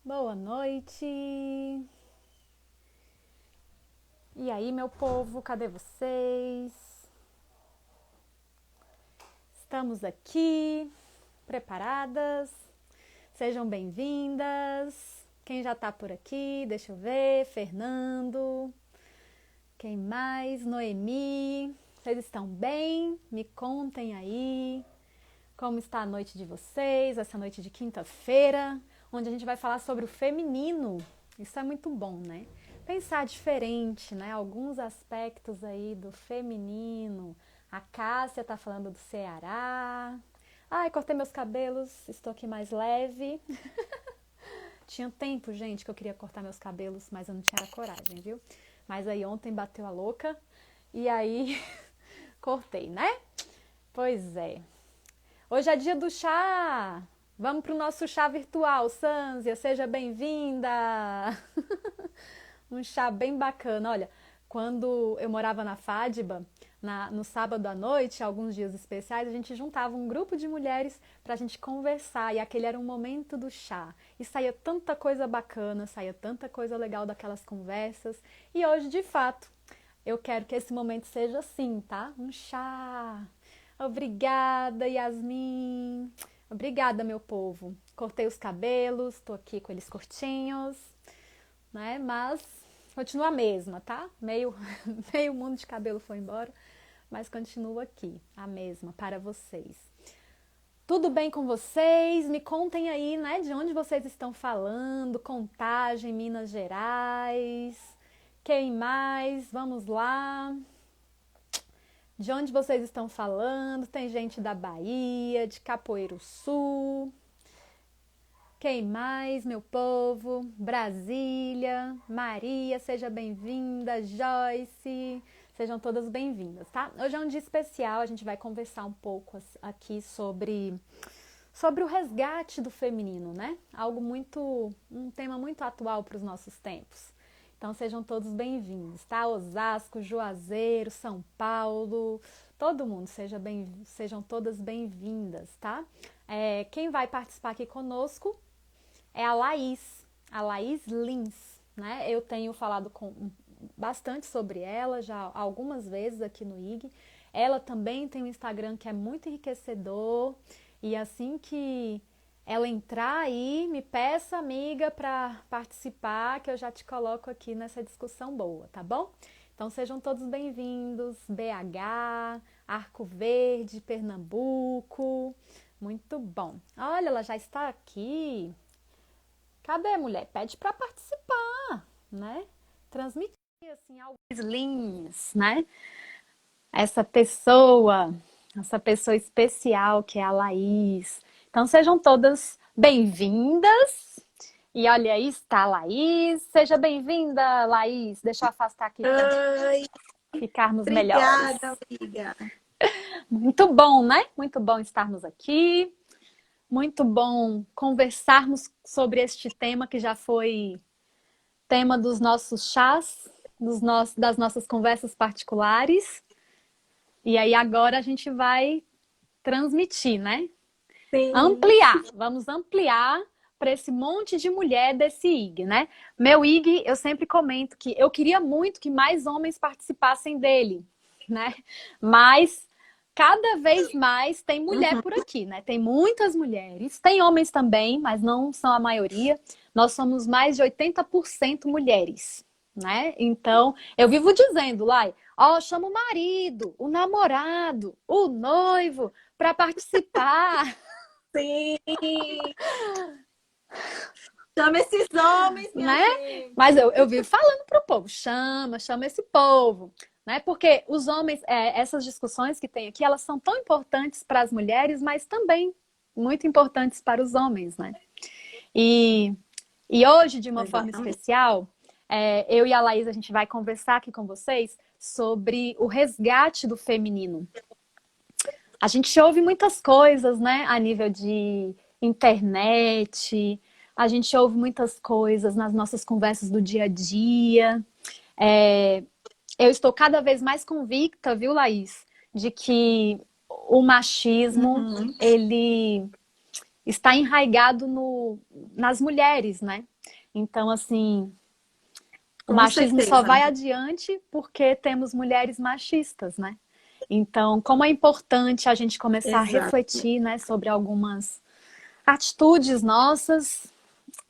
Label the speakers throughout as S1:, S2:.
S1: Boa noite. E aí, meu povo, cadê vocês? Estamos aqui, preparadas? Sejam bem-vindas. Quem já tá por aqui? Deixa eu ver. Fernando. Quem mais? Noemi. Vocês estão bem? Me contem aí. Como está a noite de vocês? Essa noite de quinta-feira, onde a gente vai falar sobre o feminino. Isso é muito bom, né? Pensar diferente, né? Alguns aspectos aí do feminino. A Cássia tá falando do Ceará. Ai, cortei meus cabelos, estou aqui mais leve. Tinha tempo, gente, que eu queria cortar meus cabelos, mas eu não tinha coragem, viu? Mas aí ontem bateu a louca e aí cortei, né? Pois é. Hoje é dia do chá! Vamos para o nosso chá virtual, Sânzia, seja bem-vinda! Um chá bem bacana. Olha, quando eu morava na Fádiba, no sábado à noite, alguns dias especiais, a gente juntava um grupo de mulheres para a gente conversar e aquele era um momento do chá. E saía tanta coisa bacana, saía tanta coisa legal daquelas conversas. E hoje, de fato, eu quero que esse momento seja assim, tá? Um chá. Obrigada, Yasmin. Obrigada, meu povo. Cortei os cabelos, tô aqui com eles curtinhos, né? Mas continua a mesma, tá? Meio mundo de cabelo foi embora, mas continua aqui, a mesma para vocês. Tudo bem com vocês? Me contem aí, né, de onde vocês estão falando. Contagem, Minas Gerais. Quem mais? Vamos lá. De onde vocês estão falando? Tem gente da Bahia, de Capoeiro Sul. Quem mais, meu povo? Brasília, Maria, seja bem-vinda, Joyce, sejam todas bem-vindas, tá? Hoje é um dia especial, a gente vai conversar um pouco aqui sobre o resgate do feminino, né? Um tema muito atual para os nossos tempos. Então sejam todos bem-vindos, tá? Osasco, Juazeiro, São Paulo, todo mundo, sejam todas bem-vindas, tá? Quem vai participar aqui conosco é a Laís Lins, né? Eu tenho falado bastante sobre ela já algumas vezes aqui no IG. Ela também tem um Instagram que é muito enriquecedor e assim que ela entrar aí, me peça, amiga, para participar, que eu já te coloco aqui nessa discussão boa, tá bom? Então sejam todos bem-vindos, BH, Arco Verde, Pernambuco, muito bom. Olha, ela já está aqui. Cadê, mulher? Pede para participar, né? Transmitir, assim, alguns links, né? Essa pessoa especial que é a Laís. Então sejam todas bem-vindas. E olha aí está a Laís. Seja bem-vinda, Laís. Deixa eu afastar aqui para
S2: Oi,
S1: ficarmos melhores.
S2: obrigada, amiga.
S1: Muito bom, né? Muito bom estarmos aqui. Muito bom conversarmos sobre este tema que já foi tema dos nossos chás, das nossas conversas particulares. E aí agora a gente vai transmitir, né?
S2: Sim,
S1: Vamos ampliar para esse monte de mulher desse IG, né? Meu IG, eu sempre comento que eu queria muito que mais homens participassem dele, né? Mas cada vez mais tem mulher
S2: uhum,
S1: por aqui, né? Tem muitas mulheres, tem homens também, mas não são a maioria. Nós somos mais de 80% mulheres, né? Então, eu vivo dizendo, Lai, ó, chama o marido, o namorado, o noivo para participar.
S2: sim. Chama esses homens, minha
S1: Né? Mas
S2: gente.
S1: eu vivo falando pro povo, chama esse povo, né? Porque os homens, essas discussões que tem aqui, elas são tão importantes para as mulheres, mas também muito importantes para os homens, né? E, e hoje, de uma forma
S2: Exatamente.
S1: especial, eu e a Laís, a gente vai conversar aqui com vocês sobre o resgate do feminino. A gente ouve muitas coisas, né, a nível de internet, a gente ouve muitas coisas nas nossas conversas do dia a dia. É, eu estou cada vez mais convicta, viu, Laís, de que o machismo,
S2: Uhum,
S1: ele está enraizado nas mulheres, né? Então, assim, o
S2: Com
S1: machismo só
S2: certeza.
S1: vai adiante porque temos mulheres machistas, né? Então, como é importante a gente começar a
S2: Exato.
S1: refletir, né, sobre algumas atitudes nossas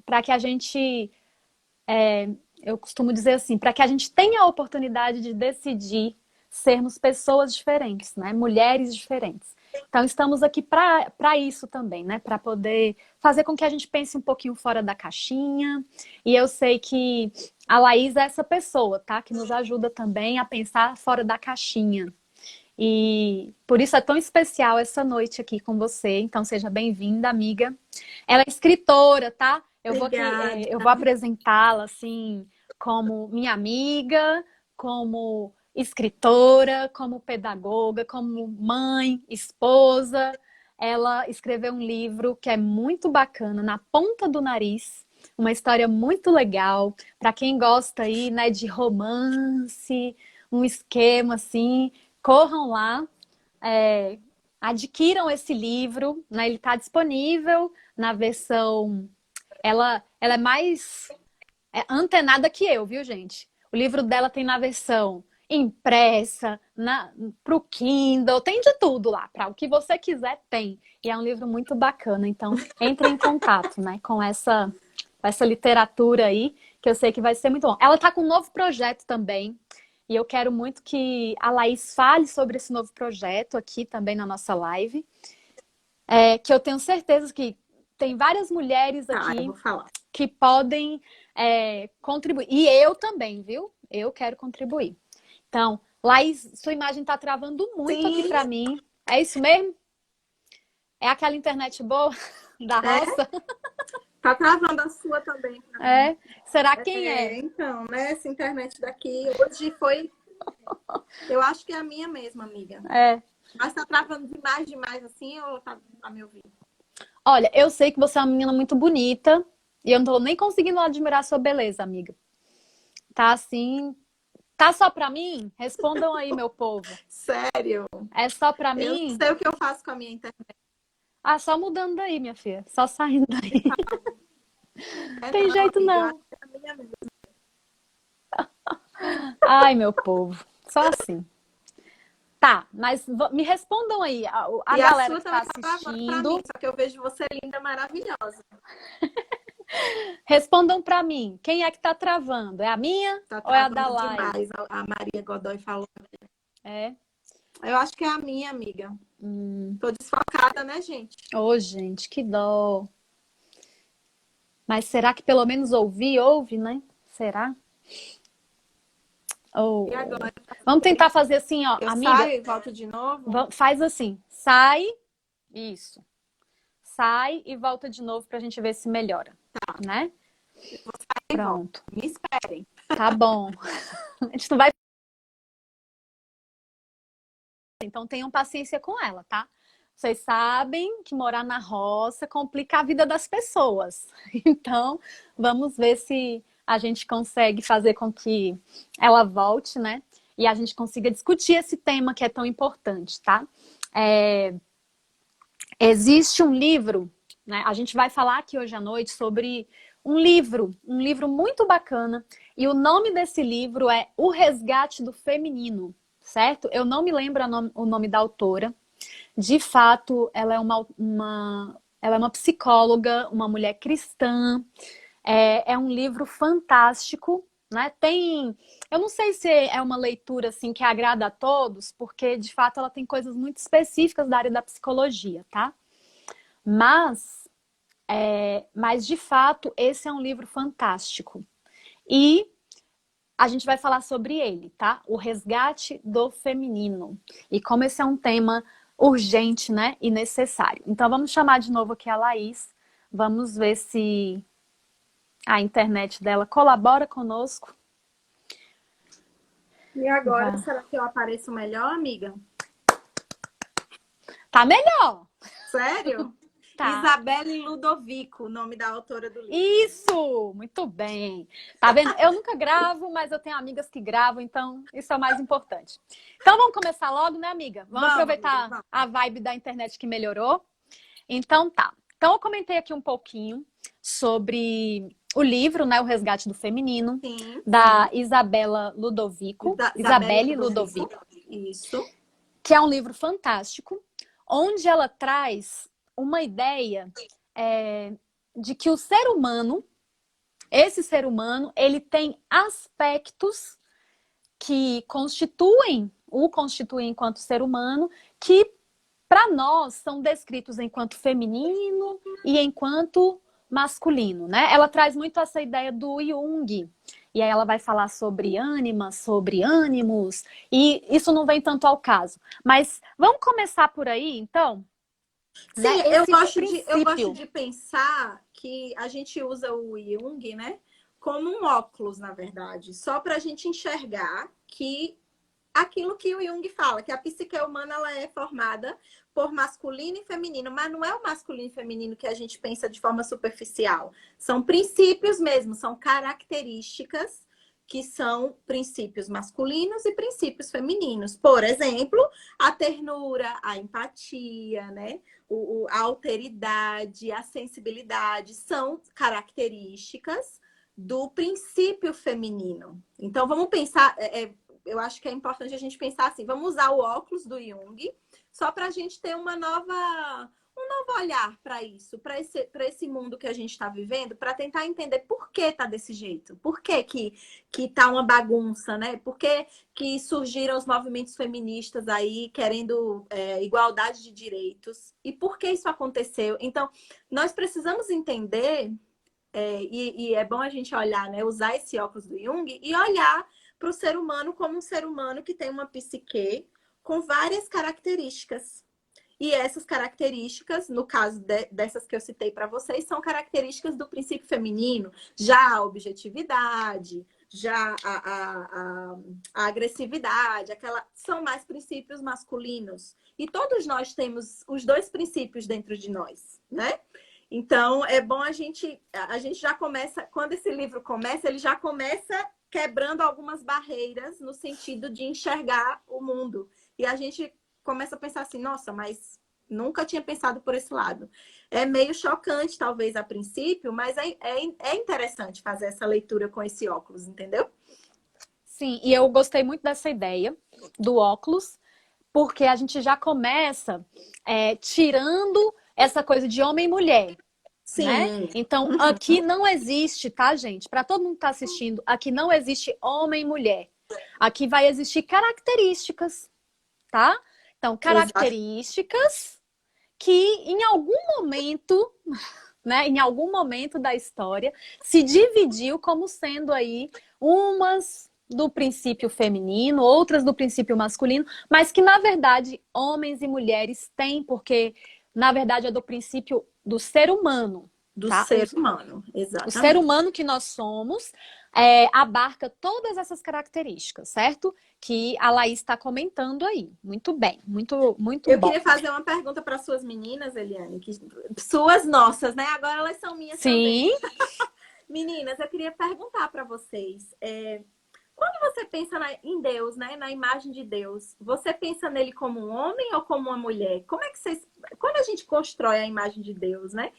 S1: para que a gente, eu costumo dizer assim, para que a gente tenha a oportunidade de decidir sermos pessoas diferentes, né? Mulheres diferentes. Então, estamos aqui para isso também, né? Para poder fazer com que a gente pense um pouquinho fora da caixinha. E eu sei que a Laís é essa pessoa, tá? Que nos ajuda também a pensar fora da caixinha. E por isso é tão especial essa noite aqui com você. Então, seja bem-vinda, amiga. Ela é escritora, tá? Eu vou aqui,
S2: Obrigada.
S1: eu vou apresentá-la assim como minha amiga, como escritora, como pedagoga, como mãe, esposa. Ela escreveu um livro que é muito bacana, Na Ponta do Nariz, uma história muito legal para quem gosta aí, né, de romance, um esquema assim. Corram lá, é, adquiram esse livro, né? Ele está disponível na versão. Ela é mais antenada que eu, viu, gente? O livro dela tem na versão impressa, para o Kindle, tem de tudo lá, para o que você quiser tem. E é um livro muito bacana, então entre em contato, né, com essa literatura aí, que eu sei que vai ser muito bom. Ela está com um novo projeto também, e eu quero muito que a Laís fale sobre esse novo projeto aqui também na nossa live, que eu tenho certeza que tem várias mulheres
S2: Tá, eu
S1: aqui
S2: vou falar.
S1: que podem contribuir. E eu também, viu? Eu quero contribuir. Então, Laís, sua imagem está travando muito aqui
S2: Sim,
S1: para mim. É isso mesmo? É aquela internet boa da
S2: é.
S1: roça?
S2: Tá travando a sua também pra mim.
S1: É? Será quem é?
S2: Então, né? Essa internet daqui hoje foi. Eu acho que é a minha mesma, amiga.
S1: É.
S2: Mas tá travando demais assim, ou tá me ouvindo?
S1: Olha, eu sei que você é uma menina muito bonita e eu não tô nem conseguindo admirar a sua beleza, amiga. Tá assim. Tá só pra mim? Respondam aí, meu povo.
S2: Sério?
S1: É só pra
S2: Eu não
S1: mim?
S2: sei o que eu faço com a minha internet.
S1: Ah, só mudando daí, minha filha. Só saindo daí. Tem
S2: Não,
S1: jeito
S2: amiga, eu acho
S1: não.
S2: que é a minha mesma.
S1: Ai, meu povo. Só assim. Tá, mas me respondam aí, a
S2: E a
S1: galera
S2: sua
S1: que está
S2: também tá travando pra mim,
S1: assistindo,
S2: só que eu vejo você linda, maravilhosa.
S1: respondam pra mim, quem é que tá travando? É a minha
S2: Tá
S1: ou é a da
S2: travando
S1: Lai?
S2: demais. A Maria Godoy falou.
S1: É?
S2: Eu acho que é a minha, amiga.
S1: Hum.
S2: Tô desfocada, né, gente?
S1: Ô, gente, que dó. Mas será que pelo menos ouve, né? Será?
S2: E
S1: Oh.
S2: agora?
S1: Vamos tentar fazer assim, ó,
S2: Eu
S1: amiga,
S2: saio e volto de novo?
S1: faz assim, sai, isso, sai e volta de novo pra gente ver se melhora, né?
S2: Eu vou sair e volto.
S1: Pronto,
S2: Me esperem.
S1: tá bom. A gente não vai. Então tenham paciência com ela, tá? Vocês sabem que morar na roça complica a vida das pessoas. Então, vamos ver se a gente consegue fazer com que ela volte, né? E a gente consiga discutir esse tema que é tão importante, tá? Existe um livro, né? A gente vai falar aqui hoje à noite sobre um livro muito bacana. E o nome desse livro é O Resgate do Feminino, certo? Eu não me lembro o nome da autora. De fato, ela é ela é uma psicóloga, uma mulher cristã. É um livro fantástico, né? Eu não sei se é uma leitura assim que agrada a todos, porque de fato ela tem coisas muito específicas da área da psicologia, tá? Mas, mas de fato esse é um livro fantástico. E a gente vai falar sobre ele, tá? O resgate do feminino. E como esse é um tema urgente, né? E necessário. Então vamos chamar de novo aqui a Laís. Vamos ver se a internet dela colabora conosco.
S2: E agora,
S1: Vai.
S2: será que eu apareço melhor, amiga?
S1: Tá melhor!
S2: Sério?
S1: Tá.
S2: Isabelle Ludovico, o nome da autora do livro.
S1: Isso! Muito bem. Tá vendo? Eu nunca gravo, mas eu tenho amigas que gravam, então isso é o mais importante. Então vamos começar logo, né, amiga? Vamos aproveitar
S2: Amiga, vamos.
S1: a vibe da internet que melhorou. Então tá. Então eu comentei aqui um pouquinho sobre o livro, né, O Resgate do Feminino,
S2: Sim,
S1: da
S2: sim.
S1: Isabela Ludovico,
S2: Da Isabelle
S1: Isabelle
S2: Ludovico.
S1: Ludovico,
S2: Isso.
S1: que é um livro fantástico, onde ela traz uma ideia de que o ser humano, esse ser humano, ele tem aspectos que o constituem enquanto ser humano, que para nós são descritos enquanto feminino e enquanto masculino, né? Ela traz muito essa ideia do Jung. E aí ela vai falar sobre ânima, sobre ânimos, e isso não vem tanto ao caso. Mas vamos começar por aí, então, né?
S2: Sim,
S1: Esse
S2: eu gosto
S1: princípio.
S2: de pensar que a gente usa o Jung, né, como um óculos, na verdade, só para a gente enxergar que aquilo que o Jung fala, que a psique humana ela é formada por masculino e feminino, mas não é o masculino e feminino que a gente pensa de forma superficial. São princípios mesmo, são características que são princípios masculinos e princípios femininos. Por exemplo, a ternura, a empatia, né? A alteridade, a sensibilidade são características do princípio feminino. Então, vamos pensar, eu acho que é importante a gente pensar assim, vamos usar o óculos do Jung só para a gente ter um novo olhar para isso, para esse mundo que a gente está vivendo, para tentar entender por que tá desse jeito, por que tá uma bagunça, né? Por que surgiram os movimentos feministas aí querendo igualdade de direitos e por que isso aconteceu. Então, nós precisamos entender, e é bom a gente olhar, né? Usar esse óculos do Jung e olhar para o ser humano como um ser humano que tem uma psique com várias características. E essas características, no caso dessas que eu citei para vocês, são características do princípio feminino, já a objetividade, já a agressividade, são mais princípios masculinos. E todos nós temos os dois princípios dentro de nós, né? Então, é bom a gente já começa, quando esse livro começa, ele já começa quebrando algumas barreiras no sentido de enxergar o mundo. E a gente começa a pensar assim, nossa, mas nunca tinha pensado por esse lado. É meio chocante, talvez, a princípio, mas é interessante fazer essa leitura com esse óculos, entendeu?
S1: Sim, e eu gostei muito dessa ideia do óculos, porque a gente já começa tirando essa coisa de homem e mulher, né?
S2: Sim.
S1: Então, aqui não existe, tá, gente? Para todo mundo que tá assistindo, aqui não existe homem e mulher. Aqui vai existir características, tá? Então,
S2: Exato.
S1: características que em algum momento, né, em algum momento da história, se dividiu como sendo aí umas do princípio feminino, outras do princípio masculino, mas que na verdade homens e mulheres têm, porque na verdade é do princípio do ser humano,
S2: Do
S1: tá?
S2: ser humano,
S1: O ser
S2: exatamente.
S1: humano que nós somos abarca todas essas características, certo? Que a Laís está comentando aí. Muito bem, muito, muito
S2: Eu
S1: bom.
S2: queria fazer uma pergunta para suas meninas, Eliane, suas nossas, né? Agora elas são minhas também.
S1: Sim,
S2: Meninas, eu queria perguntar para vocês, quando você pensa em Deus, né, na imagem de Deus, você pensa nele como um homem ou como uma mulher? Como é que vocês, quando a gente constrói a imagem de Deus, né?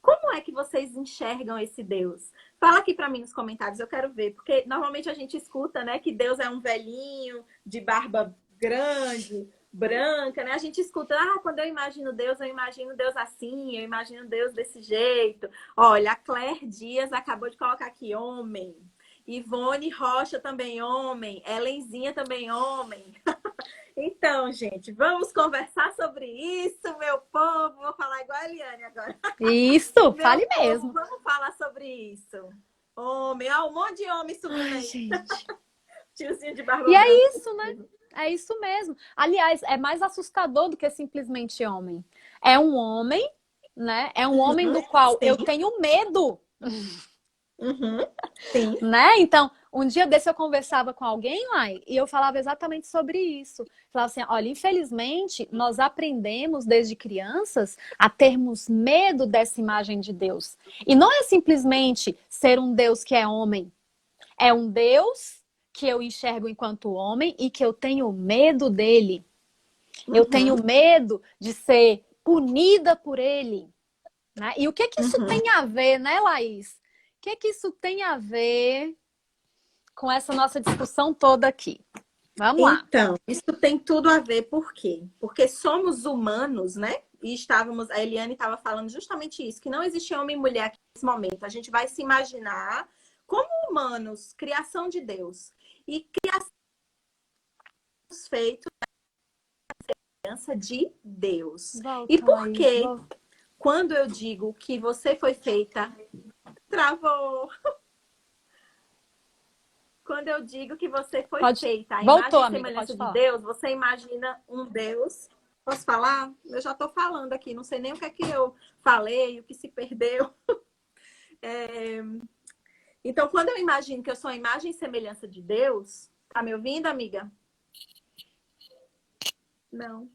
S2: Como é que vocês enxergam esse Deus? Fala aqui para mim nos comentários, eu quero ver, porque normalmente a gente escuta, né, que Deus é um velhinho de barba grande, branca, né? A gente escuta, quando eu imagino Deus assim, eu imagino Deus desse jeito. Olha, a Claire Dias acabou de colocar aqui homem. Ivone Rocha também homem, Helenzinha também homem. Então, gente, vamos conversar sobre isso, meu povo. Vou falar igual a Eliane agora.
S1: isso,
S2: Meu
S1: fale
S2: povo,
S1: mesmo.
S2: vamos falar sobre isso. Homem, ó, um monte de homem subindo
S1: Ai,
S2: aí.
S1: gente.
S2: Tiozinho de barba
S1: E
S2: branca.
S1: é isso, né? É isso mesmo. Aliás, é mais assustador do que simplesmente homem. É um homem, né? É um homem do qual eu
S2: Sim.
S1: tenho medo,
S2: Uhum. Sim.
S1: né? Então, um dia desse eu conversava com alguém lá e eu falava exatamente sobre isso. Falava assim, olha, infelizmente, nós aprendemos desde crianças a termos medo dessa imagem de Deus. E não é simplesmente ser um Deus que é homem. É um Deus que eu enxergo enquanto homem e que eu tenho medo dele. Eu tenho
S2: Uhum.
S1: medo de ser punida por ele. Né? E o que isso
S2: Uhum.
S1: tem a ver, né, Laís? O que isso tem a ver com essa nossa discussão toda aqui? Vamos lá.
S2: Então, isso tem tudo a ver, por quê? Porque somos humanos, né? E a Eliane estava falando justamente isso, que não existe homem e mulher aqui nesse momento. A gente vai se imaginar como humanos, criação de Deus. E criação feitos na semelhança de Deus.
S1: Volta,
S2: E por
S1: Laís,
S2: quê?
S1: volta.
S2: Quando eu digo que você foi feita... Travou! Quando eu digo que você foi feita a
S1: Voltou,
S2: imagem e
S1: amiga,
S2: semelhança
S1: pode
S2: de
S1: falar.
S2: Deus, você imagina um Deus. Posso falar? Eu já estou falando aqui, não sei nem o que é que eu falei, o que se perdeu. Então, quando eu imagino que eu sou a imagem e semelhança de Deus, tá me ouvindo, amiga? Não.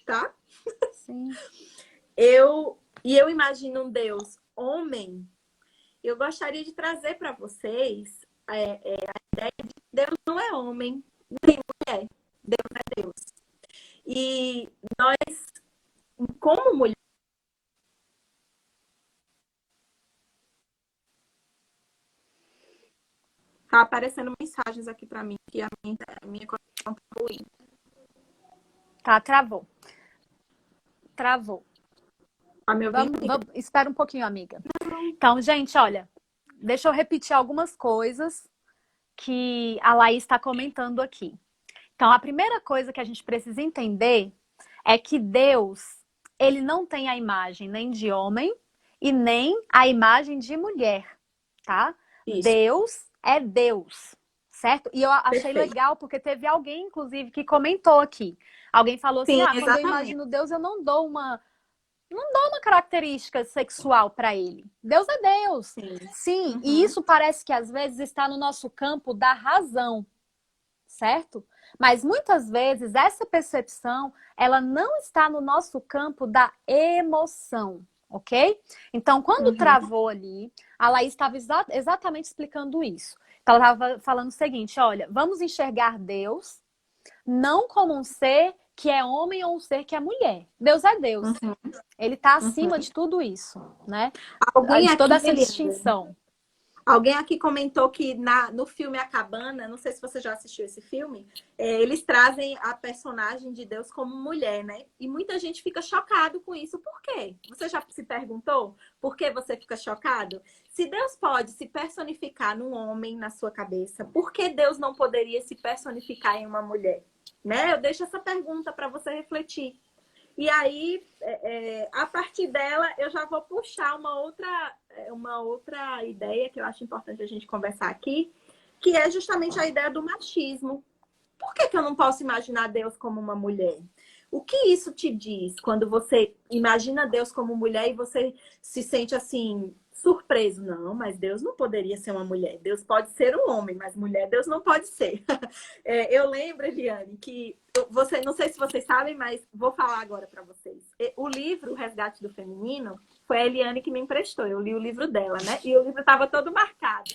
S2: Tá?
S1: Sim.
S2: Eu imagino um Deus homem. Eu gostaria de trazer para vocês a ideia de que Deus não é homem, nem mulher. Deus é Deus. E nós, como mulher, tá aparecendo mensagens aqui para mim que a minha conexão tá ruim.
S1: Tá, travou. Travou.
S2: Tá me ouvindo?
S1: Espera um pouquinho, amiga. Então, gente, olha, deixa eu repetir algumas coisas que a Laís está comentando aqui. Então, a primeira coisa que a gente precisa entender é que Deus, ele não tem a imagem nem de homem e nem a imagem de mulher, tá?
S2: Isso.
S1: Deus é Deus, certo? E eu achei
S2: Perfeito.
S1: legal porque teve alguém, inclusive, que comentou aqui. Alguém falou assim,
S2: Sim,
S1: quando eu
S2: exatamente.
S1: imagino Deus, eu não dou uma característica sexual para ele. Deus é Deus.
S2: Sim.
S1: Sim, e isso parece que às vezes está no nosso campo da razão, certo? Mas muitas vezes essa percepção, ela não está no nosso campo da emoção, ok? Então, quando travou ali, a Laís estava exatamente explicando isso. Então, ela estava falando o seguinte, olha, vamos enxergar Deus não como um ser que é homem ou um ser que é mulher. Deus é Deus. Ele está acima de tudo isso, né?
S2: Alguém
S1: De toda
S2: aqui,
S1: essa distinção.
S2: Alguém aqui comentou que no filme A Cabana, não sei se você já assistiu esse filme, eles trazem a personagem de Deus como mulher, né? E muita gente fica chocado com isso. Por quê? Você já se perguntou por que você fica chocado? Se Deus pode se personificar num homem na sua cabeça, por que Deus não poderia se personificar em uma mulher? Né? Eu deixo essa pergunta para você refletir. E aí, a partir dela, eu já vou puxar uma outra ideia que eu acho importante a gente conversar aqui, que é justamente a ideia do machismo. Por que eu não posso imaginar Deus como uma mulher? O que isso te diz quando você imagina Deus como mulher e você se sente assim, surpreso? Não, mas Deus não poderia ser uma mulher. Deus pode ser um homem, mas mulher Deus não pode ser. Eu lembro, Eliane, que não sei se vocês sabem, mas vou falar agora para vocês. O livro O Resgate do Feminino foi a Eliane que me emprestou. Eu li o livro dela, né? E o livro estava todo marcado.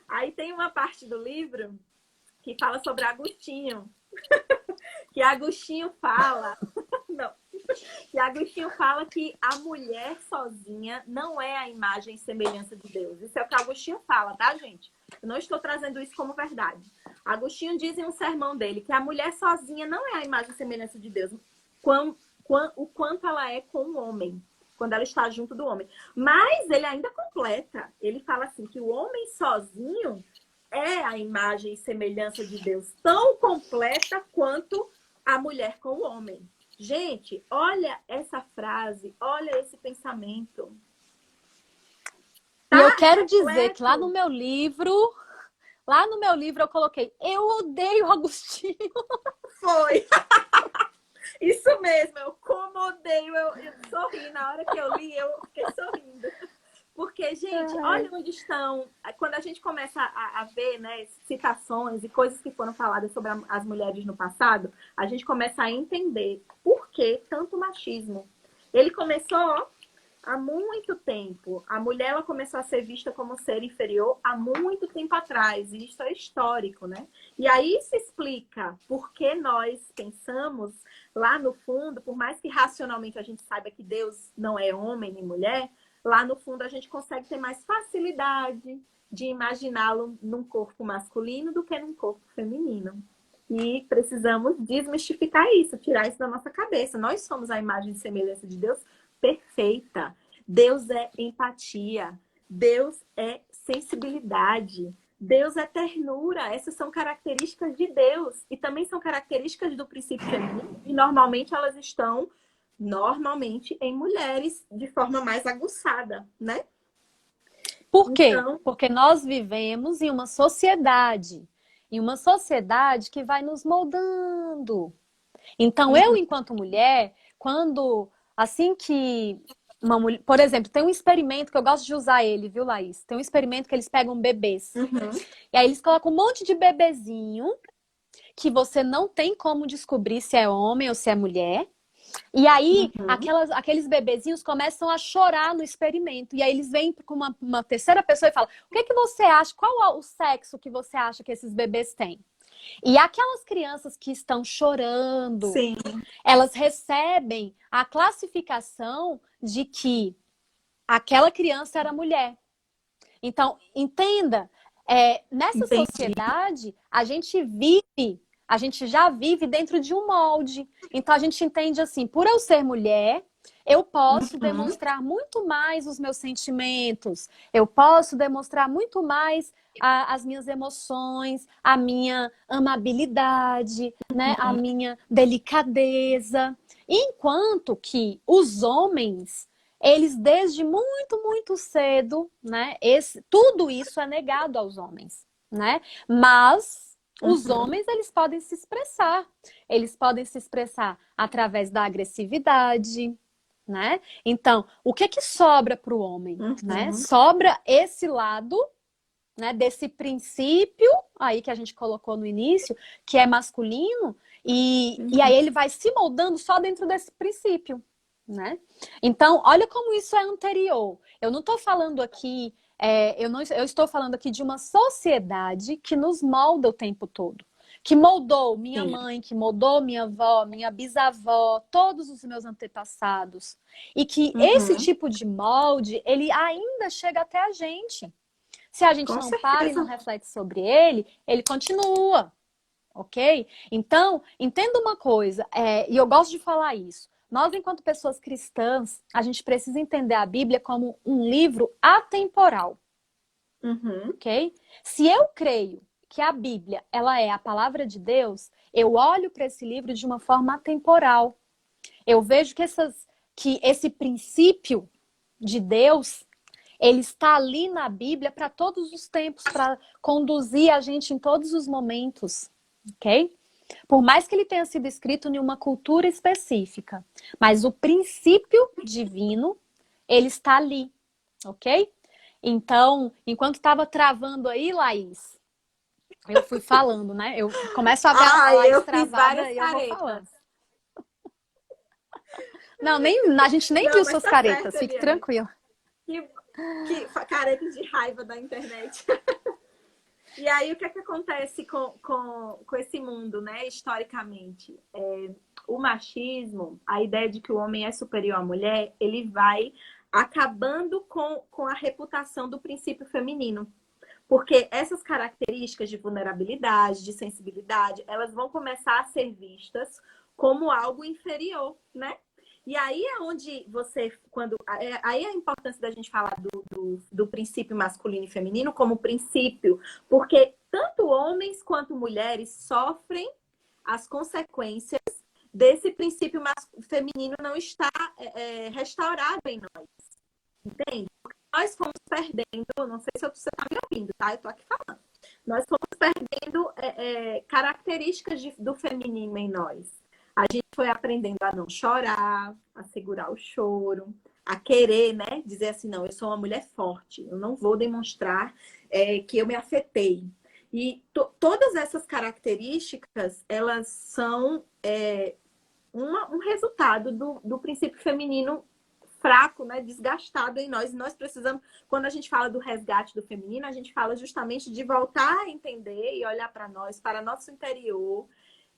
S2: Aí tem uma parte do livro que fala sobre Agostinho. Que Agostinho fala... Não. Que Agostinho fala que a mulher sozinha não é a imagem e semelhança de Deus. Isso é o que Agostinho fala, tá, gente? Eu não estou trazendo isso como verdade. Agostinho diz em um sermão dele que a mulher sozinha não é a imagem e semelhança de Deus. O quanto ela é com o homem. Quando ela está junto do homem. Mas ele ainda completa. Ele fala assim, que o homem sozinho é a imagem e semelhança de Deus. Tão completa quanto a mulher com o homem. Gente, olha essa frase, olha esse pensamento.
S1: E eu quero dizer que lá no meu livro eu coloquei, eu odeio Agostinho.
S2: Foi. Isso mesmo, eu como odeio, eu sorri. Na hora que eu li, eu fiquei sorrindo. Porque, gente, olha onde estão. Quando a gente começa a ver, né, citações e coisas que foram faladas sobre as mulheres no passado, a gente começa a entender por que tanto machismo. Ele começou há muito tempo. A mulher ela começou a ser vista como ser inferior há muito tempo atrás. E isso é histórico, né? E aí se explica por que nós pensamos lá no fundo, por mais que racionalmente a gente saiba que Deus não é homem nem mulher, lá no fundo a gente consegue ter mais facilidade de imaginá-lo num corpo masculino do que num corpo feminino. E precisamos desmistificar isso, tirar isso da nossa cabeça. Nós somos a imagem e semelhança de Deus perfeita. Deus é empatia. Deus é sensibilidade. Deus é ternura. Essas são características de Deus. E também são características do princípio feminino. E normalmente elas estão, em mulheres de forma mais aguçada, né?
S1: Por quê?
S2: Então,
S1: Porque nós vivemos em uma sociedade que vai nos moldando. Então, eu, enquanto mulher, quando, assim que uma mulher, por exemplo, tem um experimento que eu gosto de usar ele, viu, Laís? Tem um experimento que eles pegam bebês. E aí eles colocam um monte de bebezinho que você não tem como descobrir se é homem ou se é mulher. E aí, aqueles bebezinhos começam a chorar no experimento. E aí eles vêm com uma terceira pessoa e falam: o que que você acha? Qual é o sexo que você acha que esses bebês têm? E aquelas crianças que estão chorando,
S2: sim.
S1: elas recebem a classificação de que aquela criança era mulher. Então, entenda, nessa
S2: Entendi.
S1: sociedade, a gente já vive dentro de um molde. Então, a gente entende assim, por eu ser mulher, eu posso demonstrar muito mais os meus sentimentos, eu posso demonstrar muito mais as minhas emoções, a minha amabilidade, né, a minha delicadeza. Enquanto que os homens, eles desde muito, muito cedo, né, tudo isso é negado aos homens, né? Mas os homens, eles podem se expressar. Eles podem se expressar através da agressividade, né? Então, o que que sobra para o homem, né? Sobra esse lado, né, desse princípio aí que a gente colocou no início, que é masculino, e aí ele vai se moldando só dentro desse princípio, né? Então, olha como isso é anterior. Eu não estou falando aqui, eu estou falando aqui de uma sociedade que nos molda o tempo todo. Que moldou minha mãe, que moldou minha avó, minha bisavó, todos os meus antepassados. E que esse tipo de molde, ele ainda chega até a gente. Se a gente
S2: Com
S1: não para e
S2: certeza.
S1: não reflete sobre ele, ele continua, ok? Então, entenda uma coisa, e eu gosto de falar isso. Nós, enquanto pessoas cristãs, a gente precisa entender a Bíblia como um livro atemporal, ok? Se eu creio que a Bíblia, ela é a palavra de Deus, eu olho para esse livro de uma forma atemporal. Eu vejo que esse princípio de Deus, ele está ali na Bíblia para todos os tempos, para conduzir a gente em todos os momentos, ok? Por mais que ele tenha sido escrito em uma cultura específica, mas o princípio divino, ele está ali, ok? Então, enquanto estava travando aí, Laís, eu fui falando, né? Eu começo a ver a Laís
S2: Eu fiz
S1: travada
S2: várias
S1: e eu vou
S2: caretas.
S1: falando. Não, a gente nem
S2: Não,
S1: viu
S2: mas
S1: suas
S2: tá certo,
S1: caretas, fique
S2: Eliane.
S1: tranquila.
S2: Caretas de raiva da internet. E aí, o que é que acontece com esse mundo, né, historicamente? O machismo, a ideia de que o homem é superior à mulher, ele vai acabando com a reputação do princípio feminino. Porque essas características de vulnerabilidade, de sensibilidade, elas vão começar a ser vistas como algo inferior, né? E aí é onde aí é a importância da gente falar do princípio masculino e feminino como princípio, porque tanto homens quanto mulheres sofrem as consequências desse princípio feminino não estar restaurado em nós, entende? Porque nós fomos perdendo, não sei se você está me ouvindo, tá? Eu tô aqui falando. Nós fomos perdendo características do feminino em nós. A gente foi aprendendo a não chorar, a segurar o choro, a querer, né? Dizer assim, não, eu sou uma mulher forte, eu não vou demonstrar que eu me afetei. E todas essas características, elas são um resultado do princípio feminino fraco, né, desgastado em nós. E nós precisamos, quando a gente fala do resgate do feminino, a gente fala justamente de voltar a entender e olhar para nós, para nosso interior,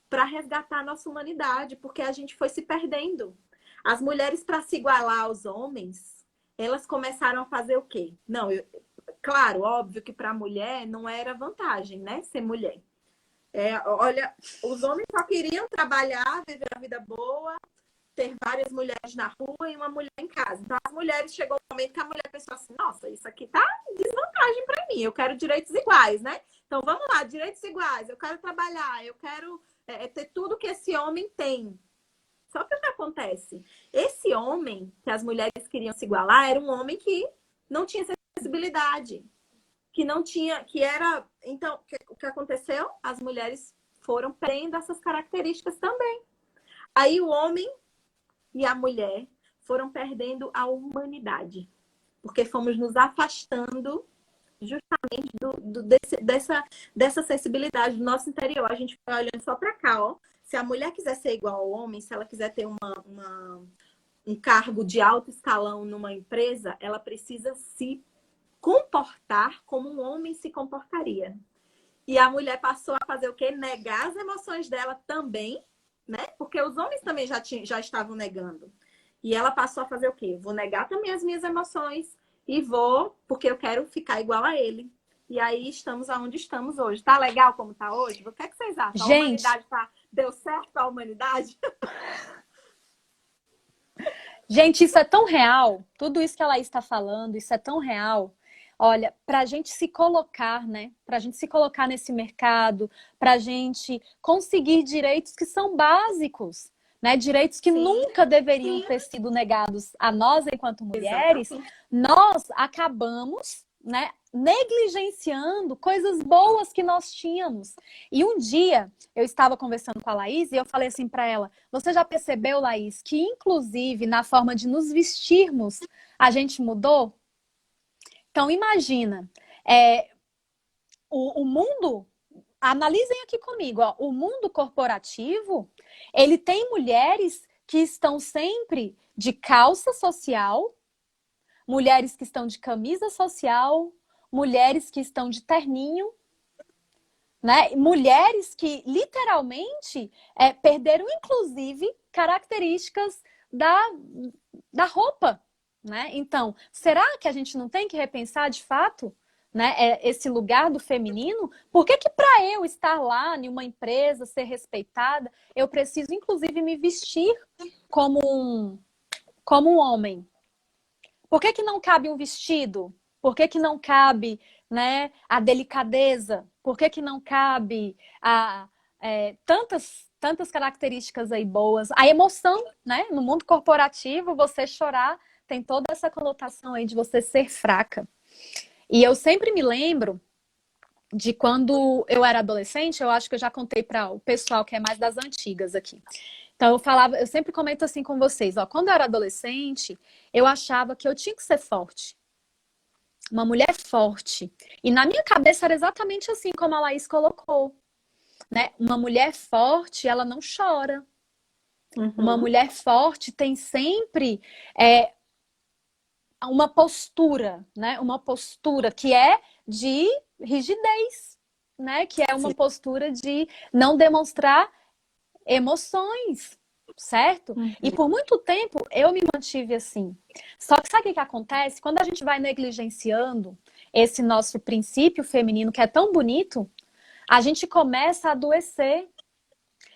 S2: para resgatar a nossa humanidade, porque a gente foi se perdendo. As mulheres, para se igualar aos homens, elas começaram a fazer o quê? Não, claro, óbvio que para a mulher não era vantagem, né? Ser mulher. Olha, os homens só queriam trabalhar, viver uma vida boa, ter várias mulheres na rua e uma mulher em casa. Então, as mulheres, chegou um momento que a mulher pensou assim, nossa, isso aqui tá desvantagem para mim, eu quero direitos iguais, né? Então, vamos lá, direitos iguais, eu quero trabalhar, eu quero ter tudo que esse homem tem. Só que o que acontece? Esse homem que as mulheres queriam se igualar era um homem que não tinha sensibilidade, que não tinha, que era... Então, o que aconteceu? As mulheres foram perdendo essas características também. Aí o homem e a mulher foram perdendo a humanidade, porque fomos nos afastando justamente dessa sensibilidade do nosso interior. A gente vai olhando só para cá, ó. Se a mulher quiser ser igual ao homem, se ela quiser ter um cargo de alto escalão numa empresa, ela precisa se comportar como um homem se comportaria. E a mulher passou a fazer o quê? Negar as emoções dela também, né? Porque os homens também já estavam negando. E ela passou a fazer o quê? Vou negar também as minhas emoções e vou, porque eu quero ficar igual a ele. E aí estamos aonde estamos hoje. Tá legal como tá hoje? O que é que vocês acham? A
S1: Gente,
S2: humanidade deu certo a humanidade?
S1: gente, isso é tão real. Tudo isso que a Laís está falando, isso é tão real. Olha, para a gente se colocar, né? Para a gente se colocar nesse mercado, para a gente conseguir direitos que são básicos, né? Direitos que
S2: Sim,
S1: nunca deveriam
S2: sim,
S1: ter sido negados a nós enquanto mulheres,
S2: exatamente.
S1: nós acabamos, né? Negligenciando coisas boas que nós tínhamos. E um dia eu estava conversando com a Laís e eu falei assim para ela: você já percebeu, Laís, que inclusive na forma de nos vestirmos a gente mudou? Então, imagina, o mundo, analisem aqui comigo, ó, o mundo corporativo, ele tem mulheres que estão sempre de calça social, mulheres que estão de camisa social, mulheres que estão de terninho, né? Mulheres que literalmente perderam, inclusive, características da roupa, né? Então, será que a gente não tem que repensar de fato, né, esse lugar do feminino? Por que que para eu estar lá em uma empresa, ser respeitada, eu preciso, inclusive, me vestir como um homem? Por que que não cabe um vestido? Por que que não cabe, né, a delicadeza? Por que que não cabe tantas características aí boas? A emoção, né? No mundo corporativo, você chorar tem toda essa conotação aí de você ser fraca. E eu sempre me lembro de quando eu era adolescente, eu acho que eu já contei para o pessoal que é mais das antigas aqui. Então eu sempre comento assim com vocês, ó, quando eu era adolescente, eu achava que eu tinha que ser forte, uma mulher forte. E na minha cabeça era exatamente assim como a Laís colocou, né? Uma mulher forte, ela não chora. Uma
S2: Uhum.
S1: mulher forte tem sempre uma postura, né? Uma postura que é de rigidez, né? Que é uma
S2: Sim.
S1: postura de não demonstrar emoções, certo? E
S2: Uhum.
S1: por muito tempo eu me mantive assim. Só que sabe o que acontece? Quando a gente vai negligenciando esse nosso princípio feminino que é tão bonito, a gente começa a adoecer.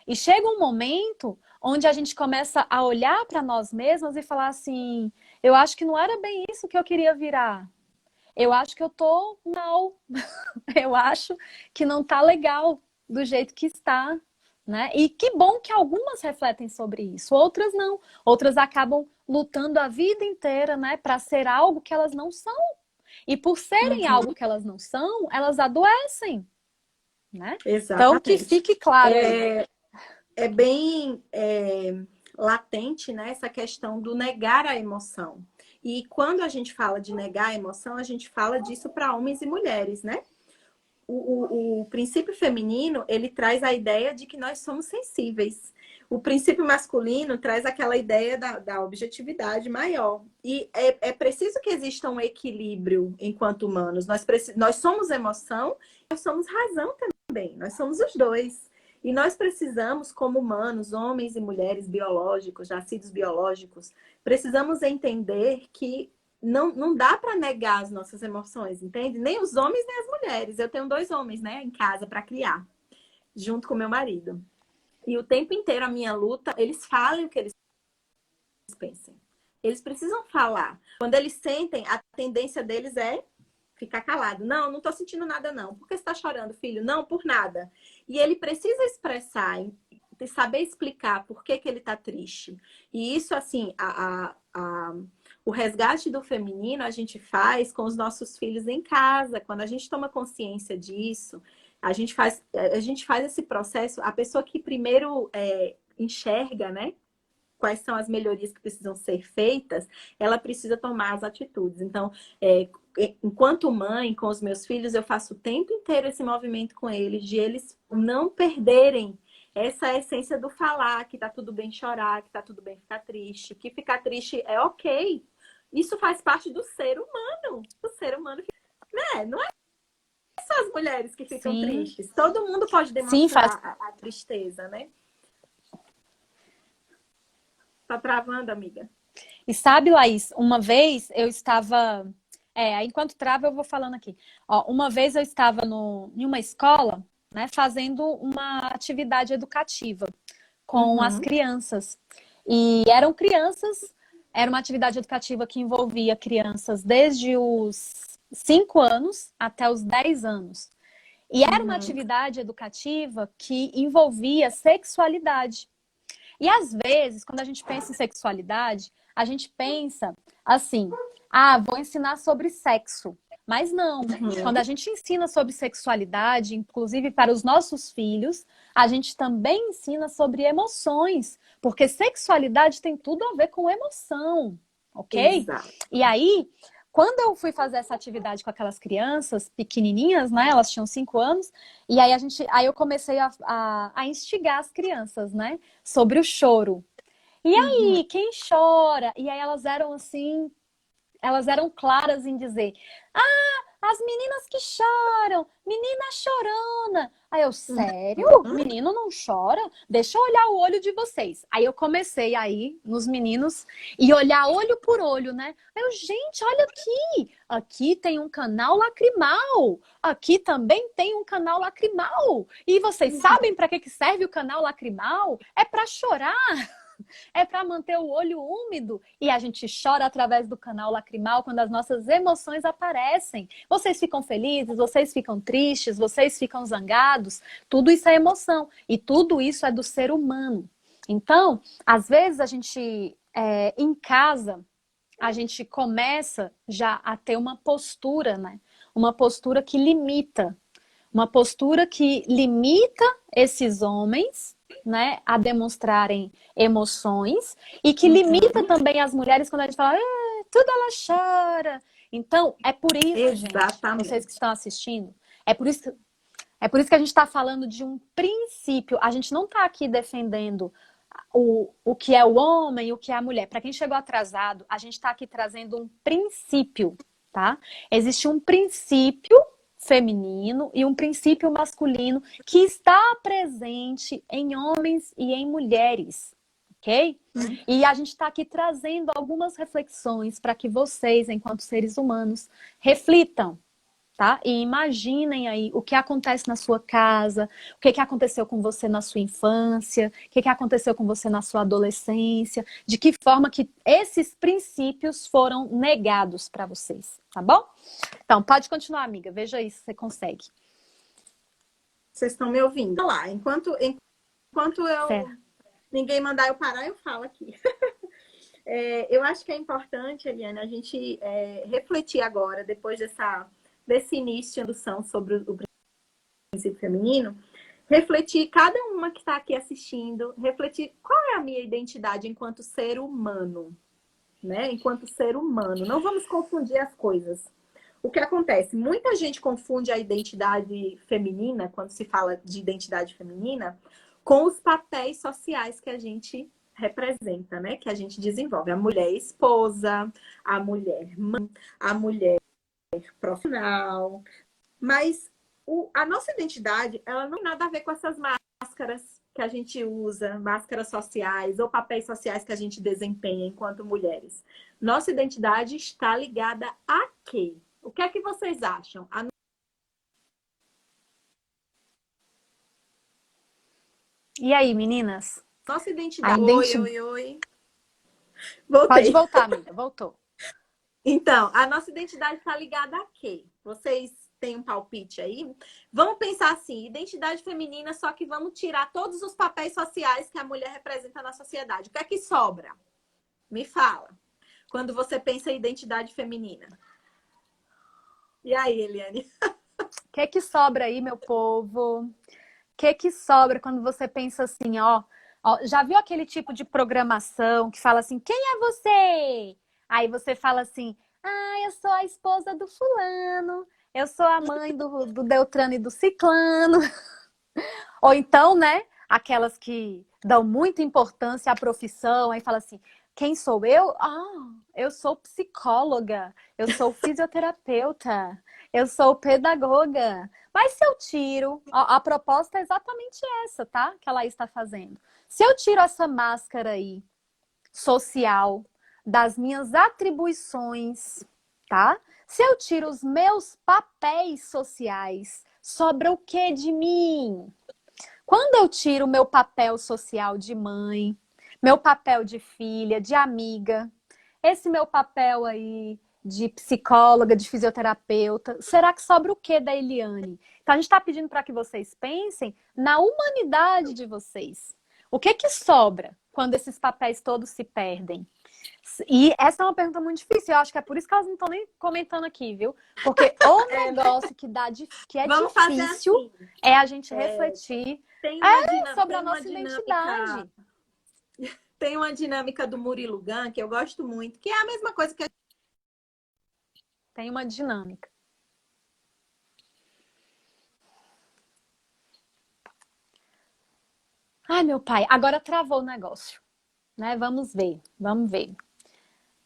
S1: E chega um momento onde a gente começa a olhar para nós mesmas e falar assim: eu acho que não era bem isso que eu queria virar. Eu acho que eu tô mal. Eu acho que não tá legal do jeito que está, né? E que bom que algumas refletem sobre isso, outras não. Outras acabam lutando a vida inteira, né, para ser algo que elas não são. E por serem algo
S2: Uhum.
S1: que elas não são, elas adoecem, né? Então que
S2: Exatamente.
S1: fique claro aí.
S2: É bem latente, né, essa questão do negar a emoção. E quando a gente fala de negar a emoção, a gente fala disso para homens e mulheres, né? O princípio feminino, ele traz a ideia de que nós somos sensíveis. O princípio masculino traz aquela ideia da objetividade maior. E é preciso que exista um equilíbrio enquanto humanos. Nós somos emoção, nós somos razão também. Nós somos os dois. E nós precisamos, como humanos, homens e mulheres biológicos, nascidos biológicos, precisamos entender que não dá para negar as nossas emoções, entende? Nem os homens, nem as mulheres. Eu tenho 2 homens, né, em casa para criar, junto com meu marido. E o tempo inteiro a minha luta, eles falam o que eles pensam. Eles precisam falar. Quando eles sentem, a tendência deles é ficar calado. Não, não tô sentindo nada, não. Por que você tá chorando, filho? Não, por nada. E ele precisa expressar, saber explicar por que ele tá triste. E isso, assim, o resgate do feminino a gente faz com os nossos filhos em casa. Quando a gente toma consciência disso, a gente faz esse processo. A pessoa que primeiro enxerga, né, quais são as melhorias que precisam ser feitas, ela precisa tomar as atitudes. Então, enquanto mãe, com os meus filhos, eu faço o tempo inteiro esse movimento com eles, de eles não perderem essa essência do falar, que tá tudo bem chorar, que tá tudo bem ficar triste, que ficar triste é ok. Isso faz parte do ser humano. O ser humano, né? Não é só as mulheres que ficam
S1: Sim.
S2: tristes. Todo mundo pode demonstrar a tristeza, né? Tá travando, amiga?
S1: E sabe, Laís, uma vez eu estava... enquanto trava eu vou falando aqui. Ó, uma vez eu estava em uma escola, né, fazendo uma atividade educativa com as crianças. E eram crianças, era uma atividade educativa que envolvia crianças desde os 5 anos até os 10 anos. E era uma atividade educativa que envolvia sexualidade. E às vezes, quando a gente pensa em sexualidade, a gente pensa assim, vou ensinar sobre sexo. Mas não, quando a gente ensina sobre sexualidade, inclusive para os nossos filhos, a gente também ensina sobre emoções, porque sexualidade tem tudo a ver com emoção, ok?
S2: Exato.
S1: E aí, quando eu fui fazer essa atividade com aquelas crianças pequenininhas, né? Elas tinham 5 anos, e aí eu comecei a instigar as crianças, né? Sobre o choro. E aí, quem chora? E aí elas eram assim, elas eram claras em dizer: as meninas que choram, menina chorona. Aí eu, sério? Menino não chora? Deixa eu olhar o olho de vocês. Aí eu comecei aí nos meninos e olhar olho por olho, né? Aí eu, gente, olha aqui. Aqui tem um canal lacrimal. Aqui também tem um canal lacrimal. E vocês sabem para que serve o canal lacrimal? É para chorar. É para manter o olho úmido. E a gente chora através do canal lacrimal quando as nossas emoções aparecem. Vocês ficam felizes, vocês ficam tristes, vocês ficam zangados. Tudo isso é emoção. E tudo isso é do ser humano. Então, às vezes a gente, em casa, a gente começa já a ter uma postura, né? Uma postura que limita. Uma postura que limita esses homens, né, a demonstrarem emoções e que limita também as mulheres quando a gente fala, tudo ela chora. Então, é por isso,
S2: Exatamente.
S1: gente, vocês que estão assistindo, é por isso que a gente está falando de um princípio. A gente não está aqui defendendo o que é o homem e o que é a mulher. Para quem chegou atrasado, a gente está aqui trazendo um princípio, tá? Existe um princípio feminino e um princípio masculino que está presente em homens e em mulheres, ok? E a gente está aqui trazendo algumas reflexões para que vocês, enquanto seres humanos, reflitam, tá? E imaginem aí o que acontece na sua casa, o que aconteceu com você na sua infância, o que aconteceu com você na sua adolescência, de que forma que esses princípios foram negados para vocês, tá bom? Então, pode continuar, amiga. Veja aí se você consegue.
S2: Vocês estão me ouvindo? Lá, enquanto ninguém mandar eu parar, eu falo aqui. Eu acho que é importante, Eliane, a gente refletir agora, depois desse início de introdução sobre o princípio feminino, refletir, cada uma que está aqui assistindo, refletir qual é a minha identidade enquanto ser humano, né? Enquanto ser humano. Não vamos confundir as coisas. O que acontece? Muita gente confunde a identidade feminina, quando se fala de identidade feminina, com os papéis sociais que a gente representa, né? Que a gente desenvolve. A mulher esposa, a mulher mãe, a mulher profissional. Mas a nossa identidade, ela não tem nada a ver com essas máscaras que que a gente usa, máscaras sociais ou papéis sociais que a gente desempenha enquanto mulheres, nossa identidade está ligada a quê? O que é que vocês acham? A
S1: E aí, meninas?
S2: nossa
S1: A
S2: identidade. Oi,
S1: identi...
S2: oi, oi.
S1: Pode
S2: Voltei.
S1: voltar, amiga. Voltou.
S2: Então, a nossa identidade está ligada a quê? Vocês têm um palpite aí? Vamos pensar assim, identidade feminina, só que vamos tirar todos os papéis sociais que a mulher representa na sociedade. O que é que sobra? Me fala. Quando você pensa em identidade feminina. E aí, Eliane?
S1: O que é que sobra aí, meu povo? O que é que sobra quando você pensa assim, ó, já viu aquele tipo de programação que fala assim, quem é você? Aí você fala assim, eu sou a esposa do fulano, eu sou a mãe do Beltrano e do Ciclano. Ou então, né, aquelas que dão muita importância à profissão, aí fala assim, quem sou eu? Eu sou psicóloga, eu sou fisioterapeuta, eu sou pedagoga. Mas se eu tiro, a proposta é exatamente essa, tá? Que ela está fazendo. Se eu tiro essa máscara aí, social, das minhas atribuições, tá? Se eu tiro os meus papéis sociais, sobra o que de mim? Quando eu tiro o meu papel social de mãe, meu papel de filha, de amiga, esse meu papel aí de psicóloga, de fisioterapeuta, será que sobra o que da Eliane? Então a gente está pedindo para que vocês pensem na humanidade de vocês. O que que sobra quando esses papéis todos se perdem? E essa é uma pergunta muito difícil. Eu acho que é por isso que elas não estão nem comentando aqui, viu? Porque o negócio que é
S2: Vamos fazer
S1: difícil
S2: assim.
S1: é a gente refletir sobre a nossa
S2: dinâmica.
S1: identidade.
S2: Tem uma dinâmica do Murilo Gun que eu gosto muito, que é a mesma coisa que
S1: Tem uma dinâmica. Ai, meu pai, agora travou o negócio, né? Vamos ver, vamos ver.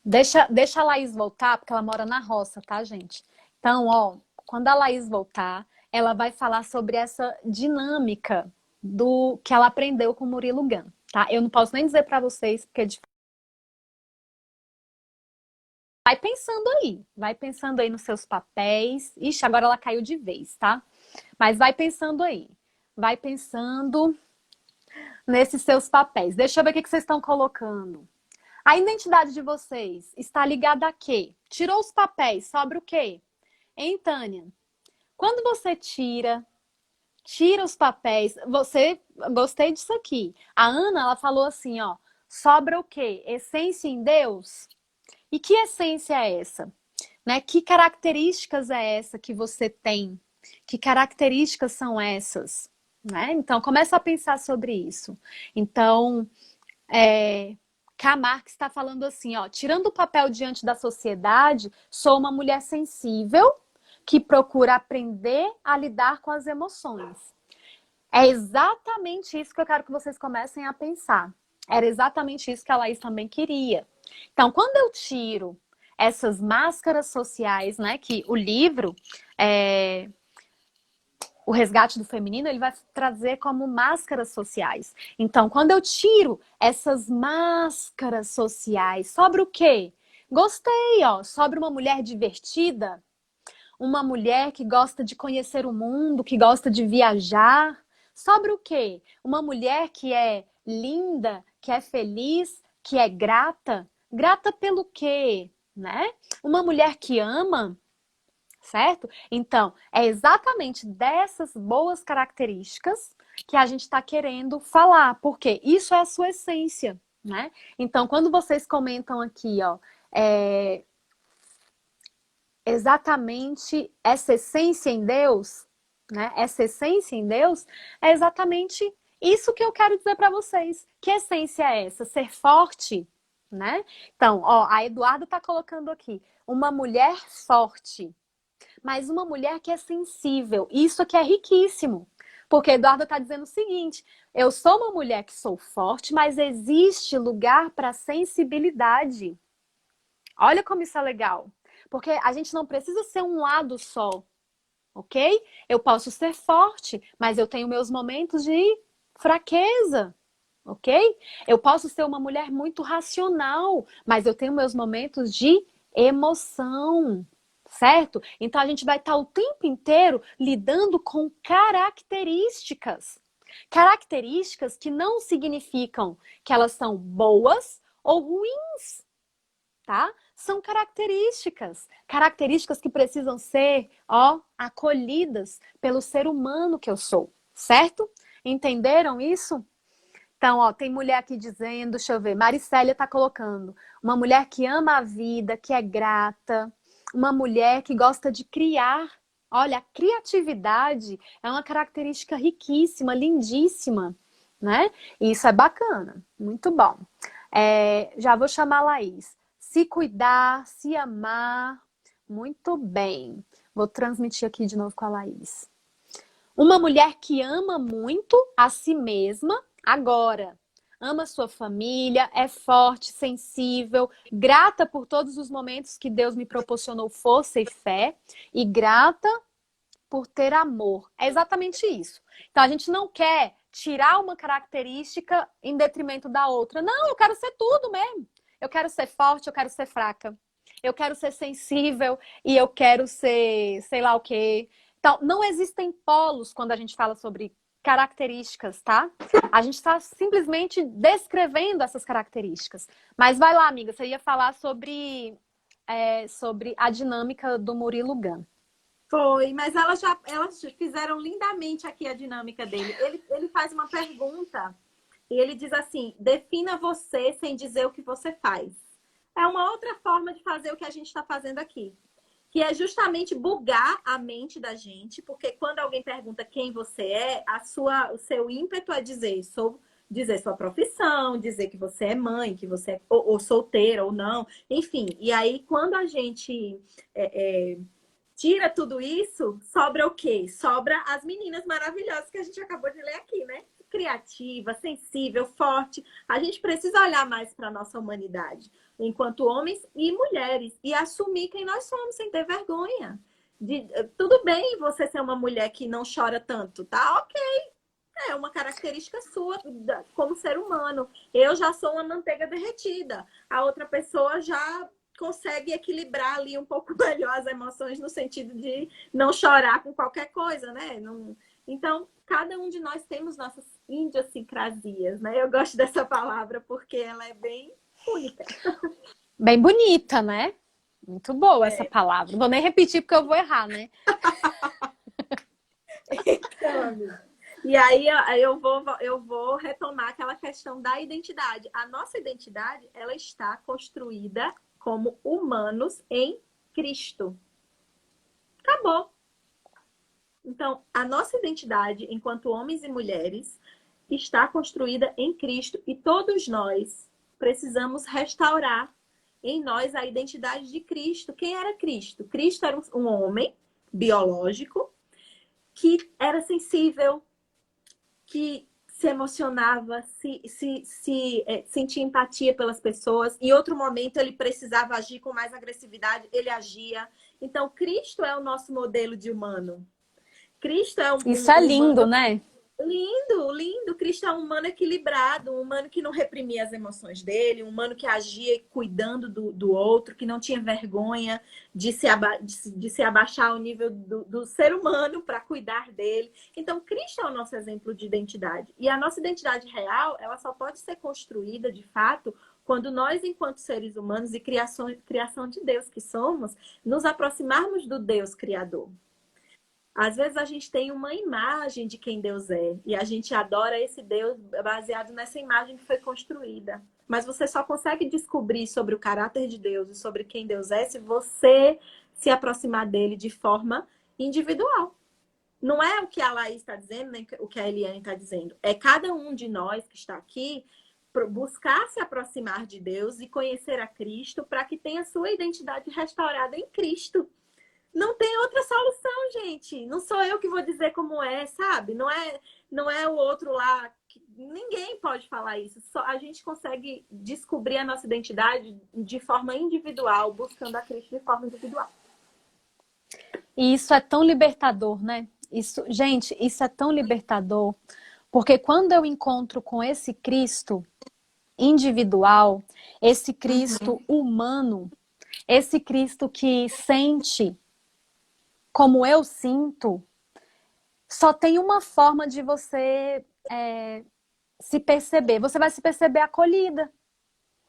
S1: Deixa a Laís voltar, porque ela mora na roça, tá, gente? Então, ó, quando a Laís voltar, ela vai falar sobre essa dinâmica do que ela aprendeu com o Murilo Gun, tá? Eu não posso nem dizer para vocês, porque é difícil. Vai pensando aí nos seus papéis. Ixi, agora ela caiu de vez, tá? Mas vai pensando aí. Vai pensando nesses seus papéis. Deixa eu ver o que vocês estão colocando. A identidade de vocês está ligada a quê? Tirou os papéis, sobra o quê? Hein, Tânia? Quando você tira os papéis, gostei disso aqui. A Ana, ela falou assim, ó, sobra o quê? Essência em Deus? E que essência é essa? Né? Que características é essa que você tem? Que características são essas? Né? Então, começa a pensar sobre isso. Então, Karl Marx está falando assim, ó, tirando o papel diante da sociedade, sou uma mulher sensível que procura aprender a lidar com as emoções. É exatamente isso que eu quero que vocês comecem a pensar. Era exatamente isso que a Laís também queria. Então, quando eu tiro essas máscaras sociais, né, que o livro, O Resgate do Feminino, ele vai trazer como máscaras sociais. Então, quando eu tiro essas máscaras sociais, sobra o quê? Gostei, ó, sobra uma mulher divertida, uma mulher que gosta de conhecer o mundo, que gosta de viajar. Sobra o quê? Uma mulher que é linda, que é feliz, que é grata. Grata pelo quê? Né? Uma mulher que ama, certo? Então, é exatamente dessas boas características que a gente está querendo falar, porque isso é a sua essência, né? Então, quando vocês comentam aqui, ó, exatamente essa essência em Deus, né? Essa essência em Deus é exatamente isso que eu quero dizer para vocês. Que essência é essa? Ser forte, né? Então, ó, a Eduarda está colocando aqui uma mulher forte, mas uma mulher que é sensível. Isso aqui é riquíssimo. Porque a Eduarda está dizendo o seguinte: eu sou uma mulher que sou forte, mas existe lugar para sensibilidade. Olha como isso é legal. Porque a gente não precisa ser um lado só, ok? Eu posso ser forte, mas eu tenho meus momentos de fraqueza, ok? Eu posso ser uma mulher muito racional, mas eu tenho meus momentos de emoção, certo? Então a gente vai estar o tempo inteiro lidando com características. Características que não significam que elas são boas ou ruins, tá? São características, características que precisam ser, ó, acolhidas pelo ser humano que eu sou, certo? Entenderam isso? Então, ó, tem mulher aqui dizendo, deixa eu ver, Maricélia tá colocando, uma mulher que ama a vida, que é grata, uma mulher que gosta de criar. Olha, a criatividade é uma característica riquíssima, lindíssima, né? E isso é bacana, muito bom. Já vou chamar a Laís. Se cuidar, se amar, muito bem. Vou transmitir aqui de novo com a Laís. Uma mulher que ama muito a si mesma, agora. Ama sua família, é forte, sensível, grata por todos os momentos que Deus me proporcionou força e fé, e grata por ter amor. É exatamente isso. Então a gente não quer tirar uma característica em detrimento da outra. Não, eu quero ser tudo mesmo. Eu quero ser forte, eu quero ser fraca. Eu quero ser sensível e eu quero ser sei lá o quê. Então, não existem polos quando a gente fala sobre características, tá? A gente está simplesmente descrevendo essas características. Mas vai lá, amiga, você ia falar sobre a dinâmica do Murilo Gun.
S2: Foi, mas elas fizeram lindamente aqui a dinâmica dele. Ele faz uma pergunta e ele diz assim: defina você sem dizer o que você faz. É uma outra forma de fazer o que a gente está fazendo aqui, que é justamente bugar a mente da gente, porque quando alguém pergunta quem você é, o seu ímpeto é dizer sua profissão, dizer que você é mãe, que você é ou solteira ou não, enfim. E aí, quando a gente tira tudo isso, sobra o quê? Sobra as meninas maravilhosas que a gente acabou de ler aqui, né? Criativa, sensível, forte. A gente precisa olhar mais para a nossa humanidade, enquanto homens e mulheres, e assumir quem nós somos, sem ter vergonha. Tudo bem você ser uma mulher que não chora tanto, tá? Ok. É uma característica sua como ser humano. Eu já sou uma manteiga derretida. A outra pessoa já consegue equilibrar ali um pouco melhor as emoções no sentido de não chorar com qualquer coisa, né? Não... Então, cada um de nós temos nossas idiosincrasias, né? Eu gosto dessa palavra porque ela é bem única.
S1: Bem bonita, né? Muito boa essa palavra. Não vou nem repetir porque eu vou errar, né?
S2: Então, amigo. E aí eu vou retomar aquela questão da identidade. A nossa identidade, ela está construída como humanos em Cristo. Acabou. Então, a nossa identidade enquanto homens e mulheres está construída em Cristo e todos nós precisamos restaurar em nós a identidade de Cristo. Quem era Cristo? Cristo era um homem biológico que era sensível, que se emocionava, sentia empatia pelas pessoas. Em outro momento, ele precisava agir com mais agressividade, ele agia. Então, Cristo é o nosso modelo de humano. Cristo é
S1: Isso é lindo,
S2: humano
S1: né?
S2: lindo, lindo. Cristo é um humano equilibrado, um humano que não reprimia as emoções dele, um humano que agia cuidando do outro, que não tinha vergonha de se abaixar ao nível do ser humano para cuidar dele. Então, Cristo é o nosso exemplo de identidade. E a nossa identidade real, ela só pode ser construída, de fato, quando nós, enquanto seres humanos e criação de Deus que somos, nos aproximarmos do Deus Criador. Às vezes a gente tem uma imagem de quem Deus é e a gente adora esse Deus baseado nessa imagem que foi construída. Mas você só consegue descobrir sobre o caráter de Deus e sobre quem Deus é se você se aproximar dele de forma individual. Não é o que a Laís está dizendo, nem o que a Eliane está dizendo. É cada um de nós que está aqui buscar se aproximar de Deus e conhecer a Cristo para que tenha sua identidade restaurada em Cristo. Não tem outra solução, gente. Não sou eu que vou dizer como é, sabe? Não é o outro lá. Ninguém pode falar isso. Só a gente consegue descobrir a nossa identidade de forma individual, buscando a Cristo de forma individual.
S1: E isso é tão libertador, né? Isso, gente, isso é tão libertador. Porque quando eu encontro com esse Cristo individual, esse Cristo humano, esse Cristo que sente como eu sinto, só tem uma forma de você se perceber. Você vai se perceber acolhida.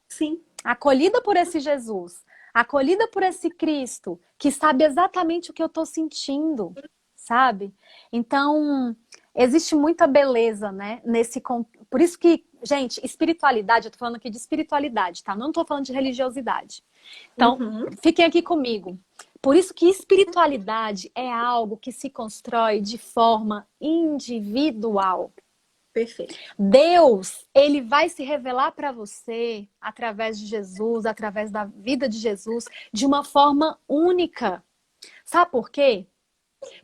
S2: Sim.
S1: Acolhida por esse Jesus. Acolhida por esse Cristo, que sabe exatamente o que eu estou sentindo, sabe? Então, existe muita beleza, né? Por isso que, gente, espiritualidade, eu tô falando aqui de espiritualidade, tá? Não tô falando de religiosidade. Então, fiquem aqui comigo. Por isso que espiritualidade é algo que se constrói de forma individual.
S2: Perfeito.
S1: Deus, ele vai se revelar para você através de Jesus, através da vida de Jesus, de uma forma única. Sabe por quê?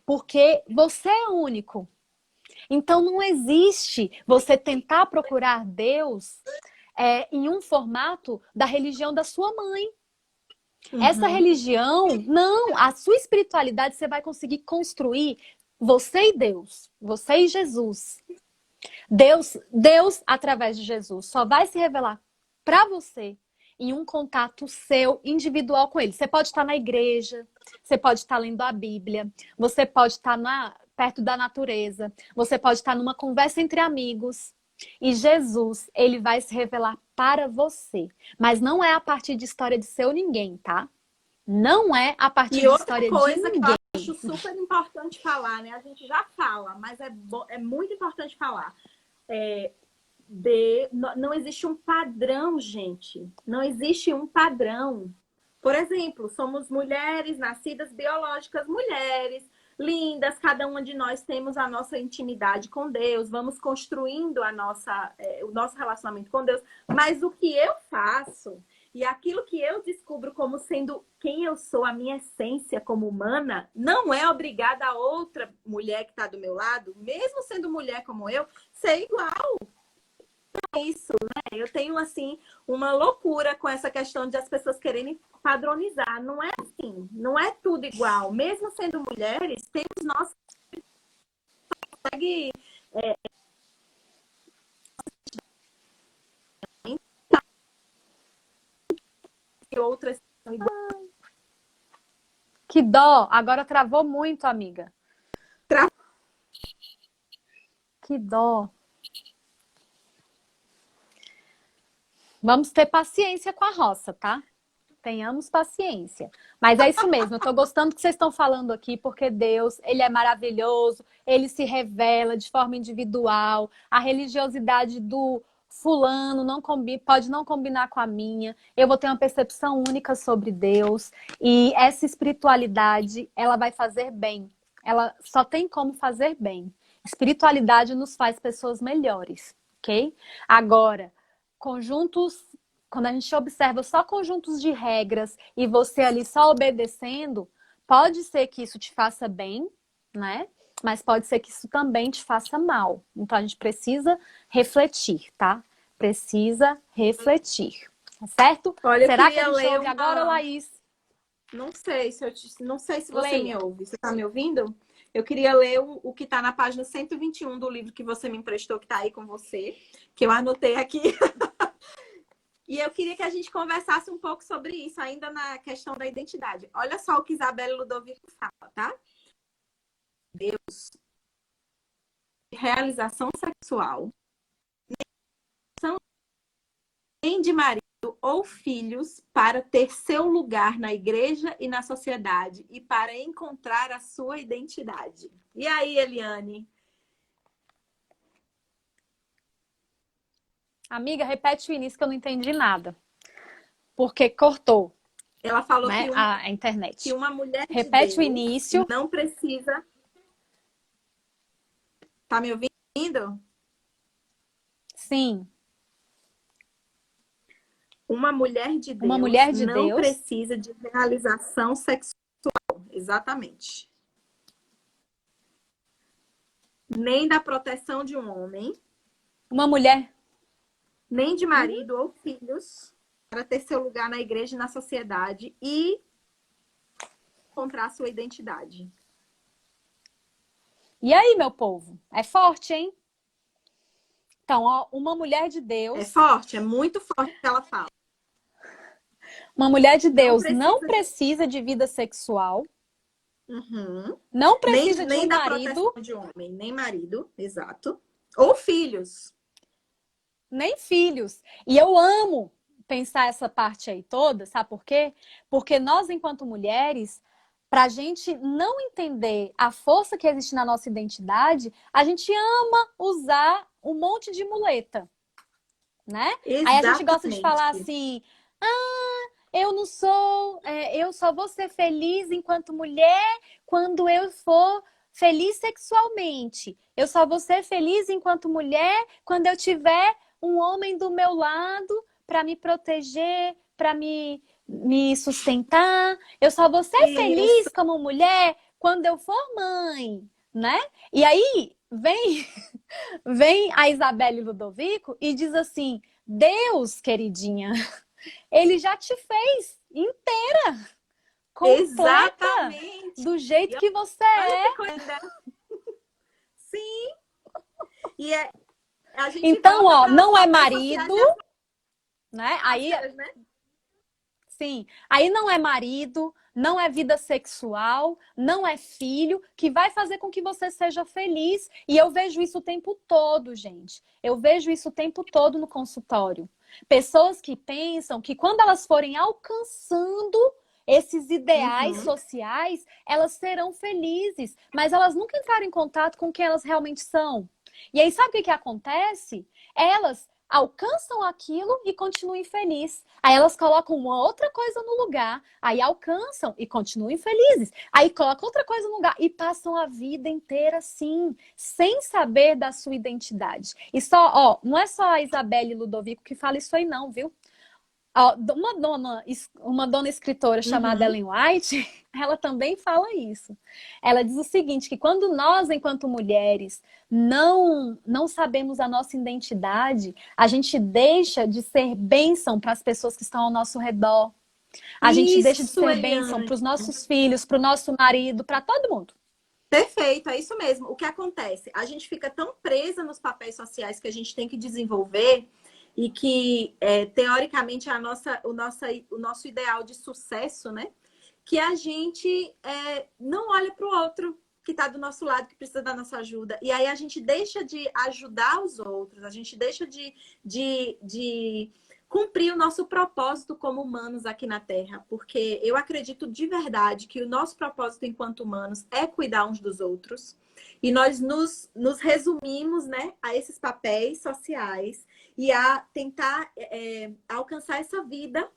S1: Porque você é único. Então não existe você tentar procurar Deus em um formato da religião da sua mãe. Essa religião, não, a sua espiritualidade você vai conseguir construir você e Deus, você e Jesus. Deus, através de Jesus, só vai se revelar para você em um contato seu, individual com Ele. Você pode estar na igreja, você pode estar lendo a Bíblia, você pode estar perto da natureza, você pode estar numa conversa entre amigos. E Jesus, Ele vai se revelar para você. Mas não é a partir de história de seu ninguém, tá? Não é a partir de história de ninguém.
S2: E outra coisa que eu acho super importante falar, né? A gente já fala, mas é muito importante falar. Não existe um padrão, gente. Não existe um padrão. Por exemplo, somos mulheres, nascidas biológicas mulheres, lindas, cada uma de nós temos a nossa intimidade com Deus, vamos construindo o nosso relacionamento com Deus. Mas o que eu faço e aquilo que eu descubro como sendo quem eu sou, a minha essência como humana, não é obrigada a outra mulher que está do meu lado, mesmo sendo mulher como eu, ser igual. Isso, né? Eu tenho, assim, uma loucura com essa questão de as pessoas quererem padronizar. Não é assim, não é tudo igual. Mesmo sendo mulheres, temos nossas... E outras são iguais.
S1: Que dó! Agora travou muito, amiga. Que dó. Vamos ter paciência com a roça, tá? Tenhamos paciência. Mas é isso mesmo, eu tô gostando do que vocês estão falando aqui, porque Deus, Ele é maravilhoso, Ele se revela de forma individual, a religiosidade do fulano pode não combinar com a minha, eu vou ter uma percepção única sobre Deus, e essa espiritualidade, ela vai fazer bem, ela só tem como fazer bem. Espiritualidade nos faz pessoas melhores, ok? Agora, quando a gente observa só conjuntos de regras e você ali só obedecendo, pode ser que isso te faça bem, né? Mas pode ser que isso também te faça mal. Então a gente precisa refletir, tá? Precisa refletir, tá certo?
S2: Olha,
S1: Será que a gente ouve agora, Laís?
S2: Não sei se você
S1: Leia.
S2: me ouve. Você está me ouvindo? Eu queria ler o que está na página 121 do livro que você me emprestou, que está aí com você, que eu anotei aqui. E eu queria que a gente conversasse um pouco sobre isso, ainda na questão da identidade. Olha só o que Isabelle Ludovico fala, tá? Deus, realização sexual, nem de marido ou filhos para ter seu lugar na igreja e na sociedade e para encontrar a sua identidade. E aí, Eliane?
S1: Amiga, repete o início que eu não entendi nada. Porque cortou.
S2: Ela falou,
S1: né? A internet.
S2: Que uma mulher
S1: repete
S2: de Deus
S1: o início.
S2: Não precisa. Tá me ouvindo?
S1: Sim.
S2: Uma mulher de Deus não
S1: Deus
S2: precisa de realização sexual. Exatamente. Nem da proteção de um homem.
S1: Uma mulher.
S2: Nem de marido ou filhos. Para ter seu lugar na igreja e na sociedade. E encontrar sua identidade.
S1: E aí, meu povo? É forte, hein? Então, ó, uma mulher de
S2: É
S1: Deus,
S2: forte, é muito forte o que ela fala.
S1: uma mulher de
S2: Não
S1: Deus não
S2: precisa de...
S1: precisa de vida sexual,
S2: Uhum.
S1: não
S2: Nem,
S1: precisa de
S2: nem
S1: um
S2: da
S1: marido,
S2: proteção de homem, nem marido, exato. Ou filhos.
S1: nem filhos. E eu amo pensar essa parte aí toda, sabe por quê? Porque nós, enquanto mulheres, para a gente não entender a força que existe na nossa identidade, a gente ama usar um monte de muleta, né? Aí a gente gosta de falar
S2: Exatamente.
S1: assim: eu não sou, eu só vou ser feliz enquanto mulher quando eu for feliz sexualmente. Eu só vou ser feliz enquanto mulher quando eu tiver um homem do meu lado para me proteger, para me sustentar. Eu só vou ser
S2: Isso.
S1: feliz como mulher quando eu for mãe, né? E aí vem a Isabelle Ludovico e diz assim: Deus, queridinha, ele já te fez inteira, completa,
S2: Exatamente.
S1: do jeito
S2: E
S1: que você
S2: olha
S1: é.
S2: que coisa. Sim. E a gente
S1: Então,
S2: volta
S1: ó,
S2: para os
S1: não é
S2: papéis sociais
S1: marido,
S2: e as
S1: né? Aí,
S2: máscaras, né?
S1: sim, aí não é marido, não é vida sexual, não é filho, que vai fazer com que você seja feliz. E eu vejo isso o tempo todo, gente. Eu vejo isso o tempo todo no consultório. Pessoas que pensam que quando elas forem alcançando esses ideais
S2: Uhum.
S1: sociais, elas serão felizes, mas elas nunca entraram em contato com quem elas realmente são. E aí, sabe o que que acontece? Elas alcançam aquilo e continuam infelizes. Aí elas colocam uma outra coisa no lugar, aí alcançam e continuam infelizes. Aí colocam outra coisa no lugar e passam a vida inteira assim, sem saber da sua identidade. E só, ó, não é só a Isabelle Ludovico que fala isso aí não, viu? Ó, uma dona escritora chamada
S2: Uhum.
S1: Ellen White, ela também fala isso. Ela diz o seguinte, que quando nós, enquanto mulheres, não sabemos a nossa identidade, a gente deixa de ser bênção para as pessoas que estão ao nosso redor. A gente deixa de
S2: Isso,
S1: ser bênção
S2: Eliane.
S1: para os nossos filhos, para o nosso marido, para todo mundo.
S2: Perfeito, é isso mesmo. O que acontece? A gente fica tão presa nos papéis sociais que a gente tem que desenvolver e que, teoricamente, é o nosso ideal de sucesso, né? Que a gente não olha para o outro que está do nosso lado, que precisa da nossa ajuda. E aí a gente deixa de ajudar os outros, a gente deixa de cumprir o nosso propósito como humanos aqui na Terra. Porque eu acredito de verdade que o nosso propósito enquanto humanos é cuidar uns dos outros. E nós nos resumimos, né, a esses papéis sociais e a tentar alcançar essa vida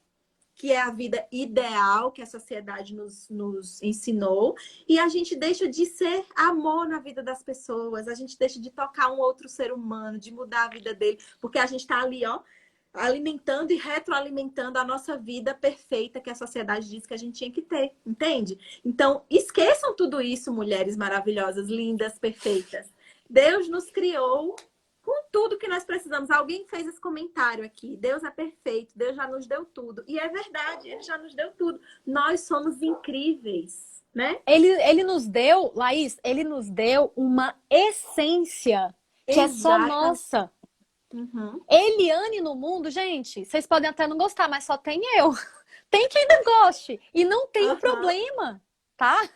S2: que é a vida ideal que a sociedade nos ensinou, e a gente deixa de ser amor na vida das pessoas, a gente deixa de tocar um outro ser humano, de mudar a vida dele, porque a gente está ali, ó, alimentando e retroalimentando a nossa vida perfeita que a sociedade diz que a gente tinha que ter, entende? Então, esqueçam tudo isso, mulheres maravilhosas, lindas, perfeitas. Deus nos criou com tudo que nós precisamos. Alguém fez esse comentário aqui. Deus é perfeito, Deus já nos deu tudo. E é verdade, Ele já nos deu tudo. Nós somos incríveis, né?
S1: Ele nos deu, Laís, ele nos deu uma essência que é só
S2: Exatamente.
S1: nossa.
S2: Uhum.
S1: Eliane no mundo, gente, vocês podem até não gostar, mas só tem eu. Tem quem não goste. E não tem
S2: Uhum.
S1: problema, tá?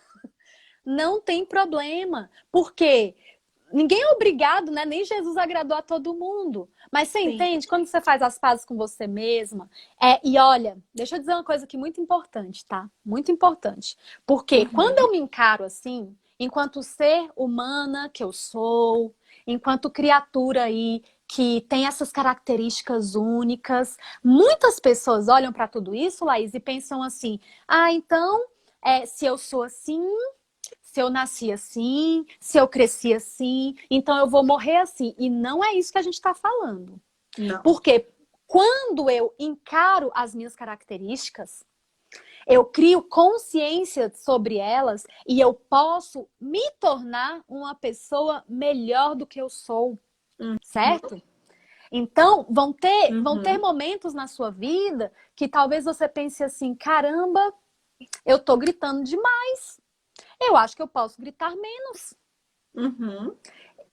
S1: Não tem problema. Porque ninguém é obrigado, né? Nem Jesus agradou a todo mundo. Mas você
S2: Sim.
S1: entende? Quando você faz as pazes com você mesma. E olha, deixa eu dizer uma coisa aqui muito importante, tá? Muito importante. Porque quando
S2: Uhum.
S1: eu me encaro assim, enquanto ser humana que eu sou, enquanto criatura aí que tem essas características únicas, muitas pessoas olham para tudo isso, Laís, e pensam assim: ah, então, se eu sou assim, se eu nasci assim, se eu cresci assim, então eu vou morrer assim. E não é isso que a gente está falando.
S2: Não.
S1: Porque quando eu encaro as minhas características, eu crio consciência sobre elas e eu posso me tornar uma pessoa melhor do que eu sou,
S2: Uhum.
S1: certo? Então, vão ter
S2: Uhum.
S1: momentos na sua vida que talvez você pense assim: caramba, eu tô gritando demais. Eu acho que eu posso gritar menos.
S2: Uhum.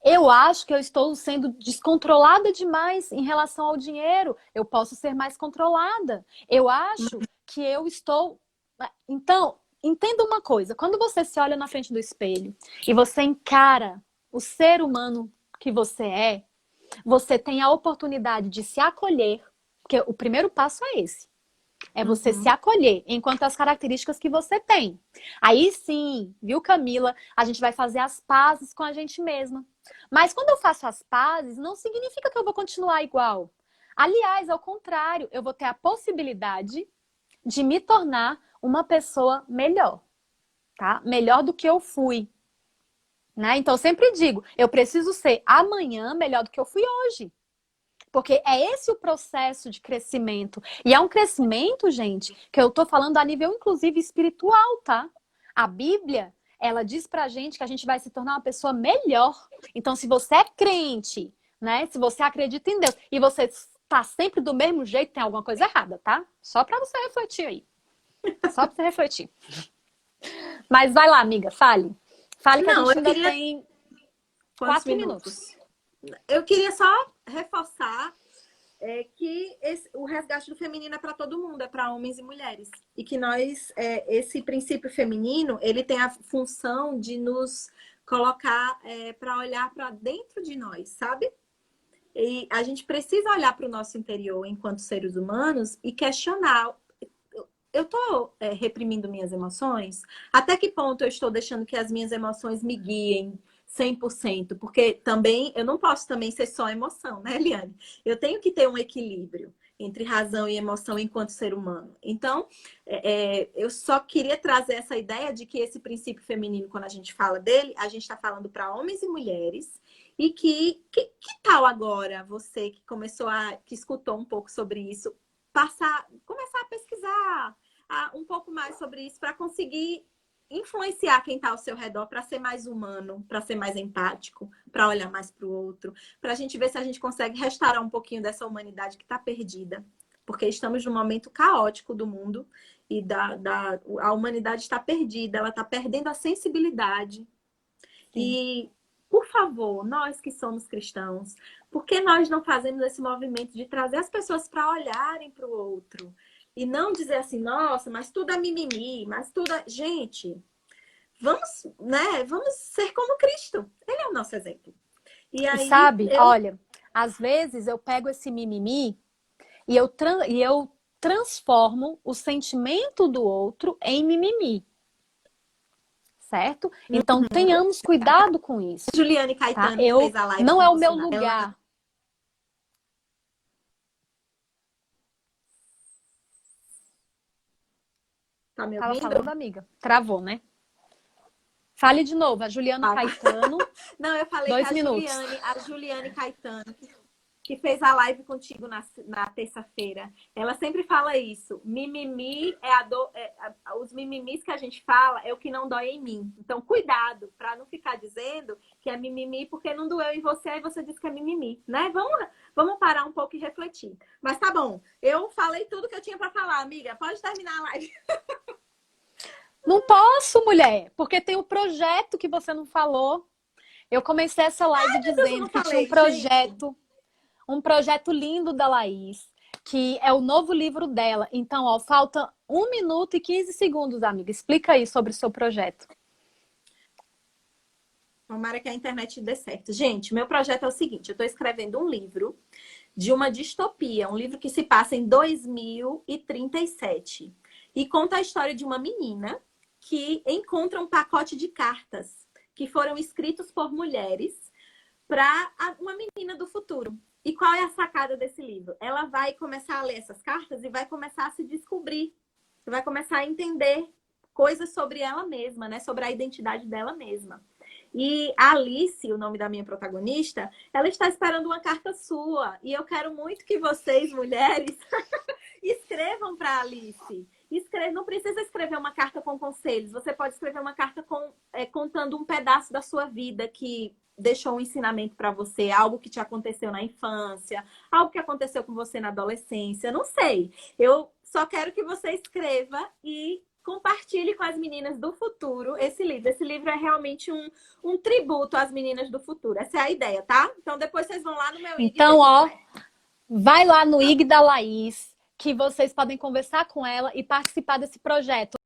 S1: Eu acho que eu estou sendo descontrolada demais em relação ao dinheiro. Eu posso ser mais controlada. Eu acho que eu estou. Então, entenda uma coisa: quando você se olha na frente do espelho e você encara o ser humano que você tem a oportunidade de se acolher, porque o primeiro passo é esse. É você se
S2: Uhum.
S1: acolher enquanto as características que você tem. Aí sim, viu, Camila? A gente vai fazer as pazes com a gente mesma. Mas quando eu faço as pazes, não significa que eu vou continuar igual. Aliás, ao contrário, eu vou ter a possibilidade de me tornar uma pessoa melhor, tá? Melhor do que eu fui, né? Então, eu sempre digo, eu preciso ser amanhã melhor do que eu fui hoje. Porque é esse o processo de crescimento. E é um crescimento, gente, que eu tô falando a nível, inclusive, espiritual, tá? A Bíblia, ela diz pra gente que a gente vai se tornar uma pessoa melhor. Então, se você é crente, né? Se você acredita em Deus e você tá sempre do mesmo jeito, tem alguma coisa errada, tá? Só pra você refletir aí. Só pra você refletir. Mas vai lá, amiga, fale. Fale que a
S2: Não,
S1: gente
S2: eu
S1: ainda
S2: queria.
S1: tem
S2: Quantos
S1: 4 minutos.
S2: minutos? Eu queria só reforçar que o resgate do feminino é para todo mundo, é para homens e mulheres. E que nós, esse princípio feminino, ele tem a função de nos colocar para olhar para dentro de nós, sabe? E a gente precisa olhar para o nosso interior enquanto seres humanos e questionar. Eu estou reprimindo minhas emoções? Até que ponto eu estou deixando que as minhas emoções me guiem 100%? Porque também eu não posso também ser só emoção, né, Eliane? Eu tenho que ter um equilíbrio entre razão e emoção enquanto ser humano. Então, eu só queria trazer essa ideia de que esse princípio feminino, quando a gente fala dele, a gente está falando para homens e mulheres. E que tal agora você que escutou um pouco sobre isso, começar a pesquisar um pouco mais sobre isso para conseguir influenciar quem está ao seu redor para ser mais humano, para ser mais empático, para olhar mais para o outro, para a gente ver se a gente consegue restaurar um pouquinho dessa humanidade que está perdida. Porque estamos num momento caótico do mundo e a humanidade está perdida, ela está perdendo a sensibilidade.
S1: Sim.
S2: E, por favor, nós que somos cristãos, por que nós não fazemos esse movimento de trazer as pessoas para olharem para o outro? E não dizer assim, nossa, mas tudo é mimimi, mas tudo é... Gente, vamos, né? Vamos ser como Cristo. Ele é o nosso exemplo. E
S1: E
S2: aí,
S1: sabe, olha, às vezes eu pego esse mimimi e eu transformo o sentimento do outro em mimimi, certo? Então tenhamos cuidado com isso,
S2: Juliane
S1: tá?
S2: Caetano, que
S1: Eu
S2: fez a live
S1: não
S2: com
S1: é o
S2: você
S1: meu
S2: na tela.
S1: lugar.
S2: Tá me
S1: Tava
S2: ouvindo?
S1: falando, amiga. Travou, né? Fale de novo, a Juliana
S2: Tava.
S1: Caetano,
S2: Não, eu falei que
S1: 2 minutos.
S2: A Juliane Caetano, que fez a live contigo na terça-feira, ela sempre fala isso. Mimimi é a dor. Os mimimis que a gente fala é o que não dói em mim. Então, cuidado para não ficar dizendo que é mimimi porque não doeu em você, aí você diz que é mimimi, né? Vamos parar um pouco e refletir. Mas tá bom, eu falei tudo que eu tinha para falar, amiga. Pode terminar a live.
S1: Não posso, mulher, porque tem o projeto que você não falou. Eu comecei essa live
S2: Eu
S1: dizendo
S2: não
S1: que tinha
S2: falei, gente.
S1: um projeto lindo da Laís, que é o novo livro dela. Então, ó, falta 1 minuto e 15 segundos, amiga. Explica aí sobre o seu projeto.
S2: Tomara que a internet dê certo. Gente, meu projeto é o seguinte: eu estou escrevendo um livro de uma distopia, um livro que se passa em 2037 e conta a história de uma menina que encontra um pacote de cartas que foram escritos por mulheres para uma menina do futuro. E qual é a sacada desse livro? Ela vai começar a ler essas cartas e vai começar a se descobrir, vai começar a entender coisas sobre ela mesma, né? Sobre a identidade dela mesma. E a Alice, o nome da minha protagonista, ela está esperando uma carta sua. E eu quero muito que vocês, mulheres, escrevam para a Alice. Não precisa escrever uma carta com conselhos. Você pode escrever uma carta contando um pedaço da sua vida que deixou um ensinamento para você, algo que te aconteceu na infância, algo que aconteceu com você na adolescência, não sei. Eu só quero que você escreva e compartilhe compartilhe com as meninas do futuro esse livro. Esse livro é realmente um tributo às meninas do futuro. Essa é a ideia, tá? Então depois vocês vão lá no meu IG.
S1: Então, ó, vai lá no IG da Laís, que vocês podem conversar com ela e participar desse projeto.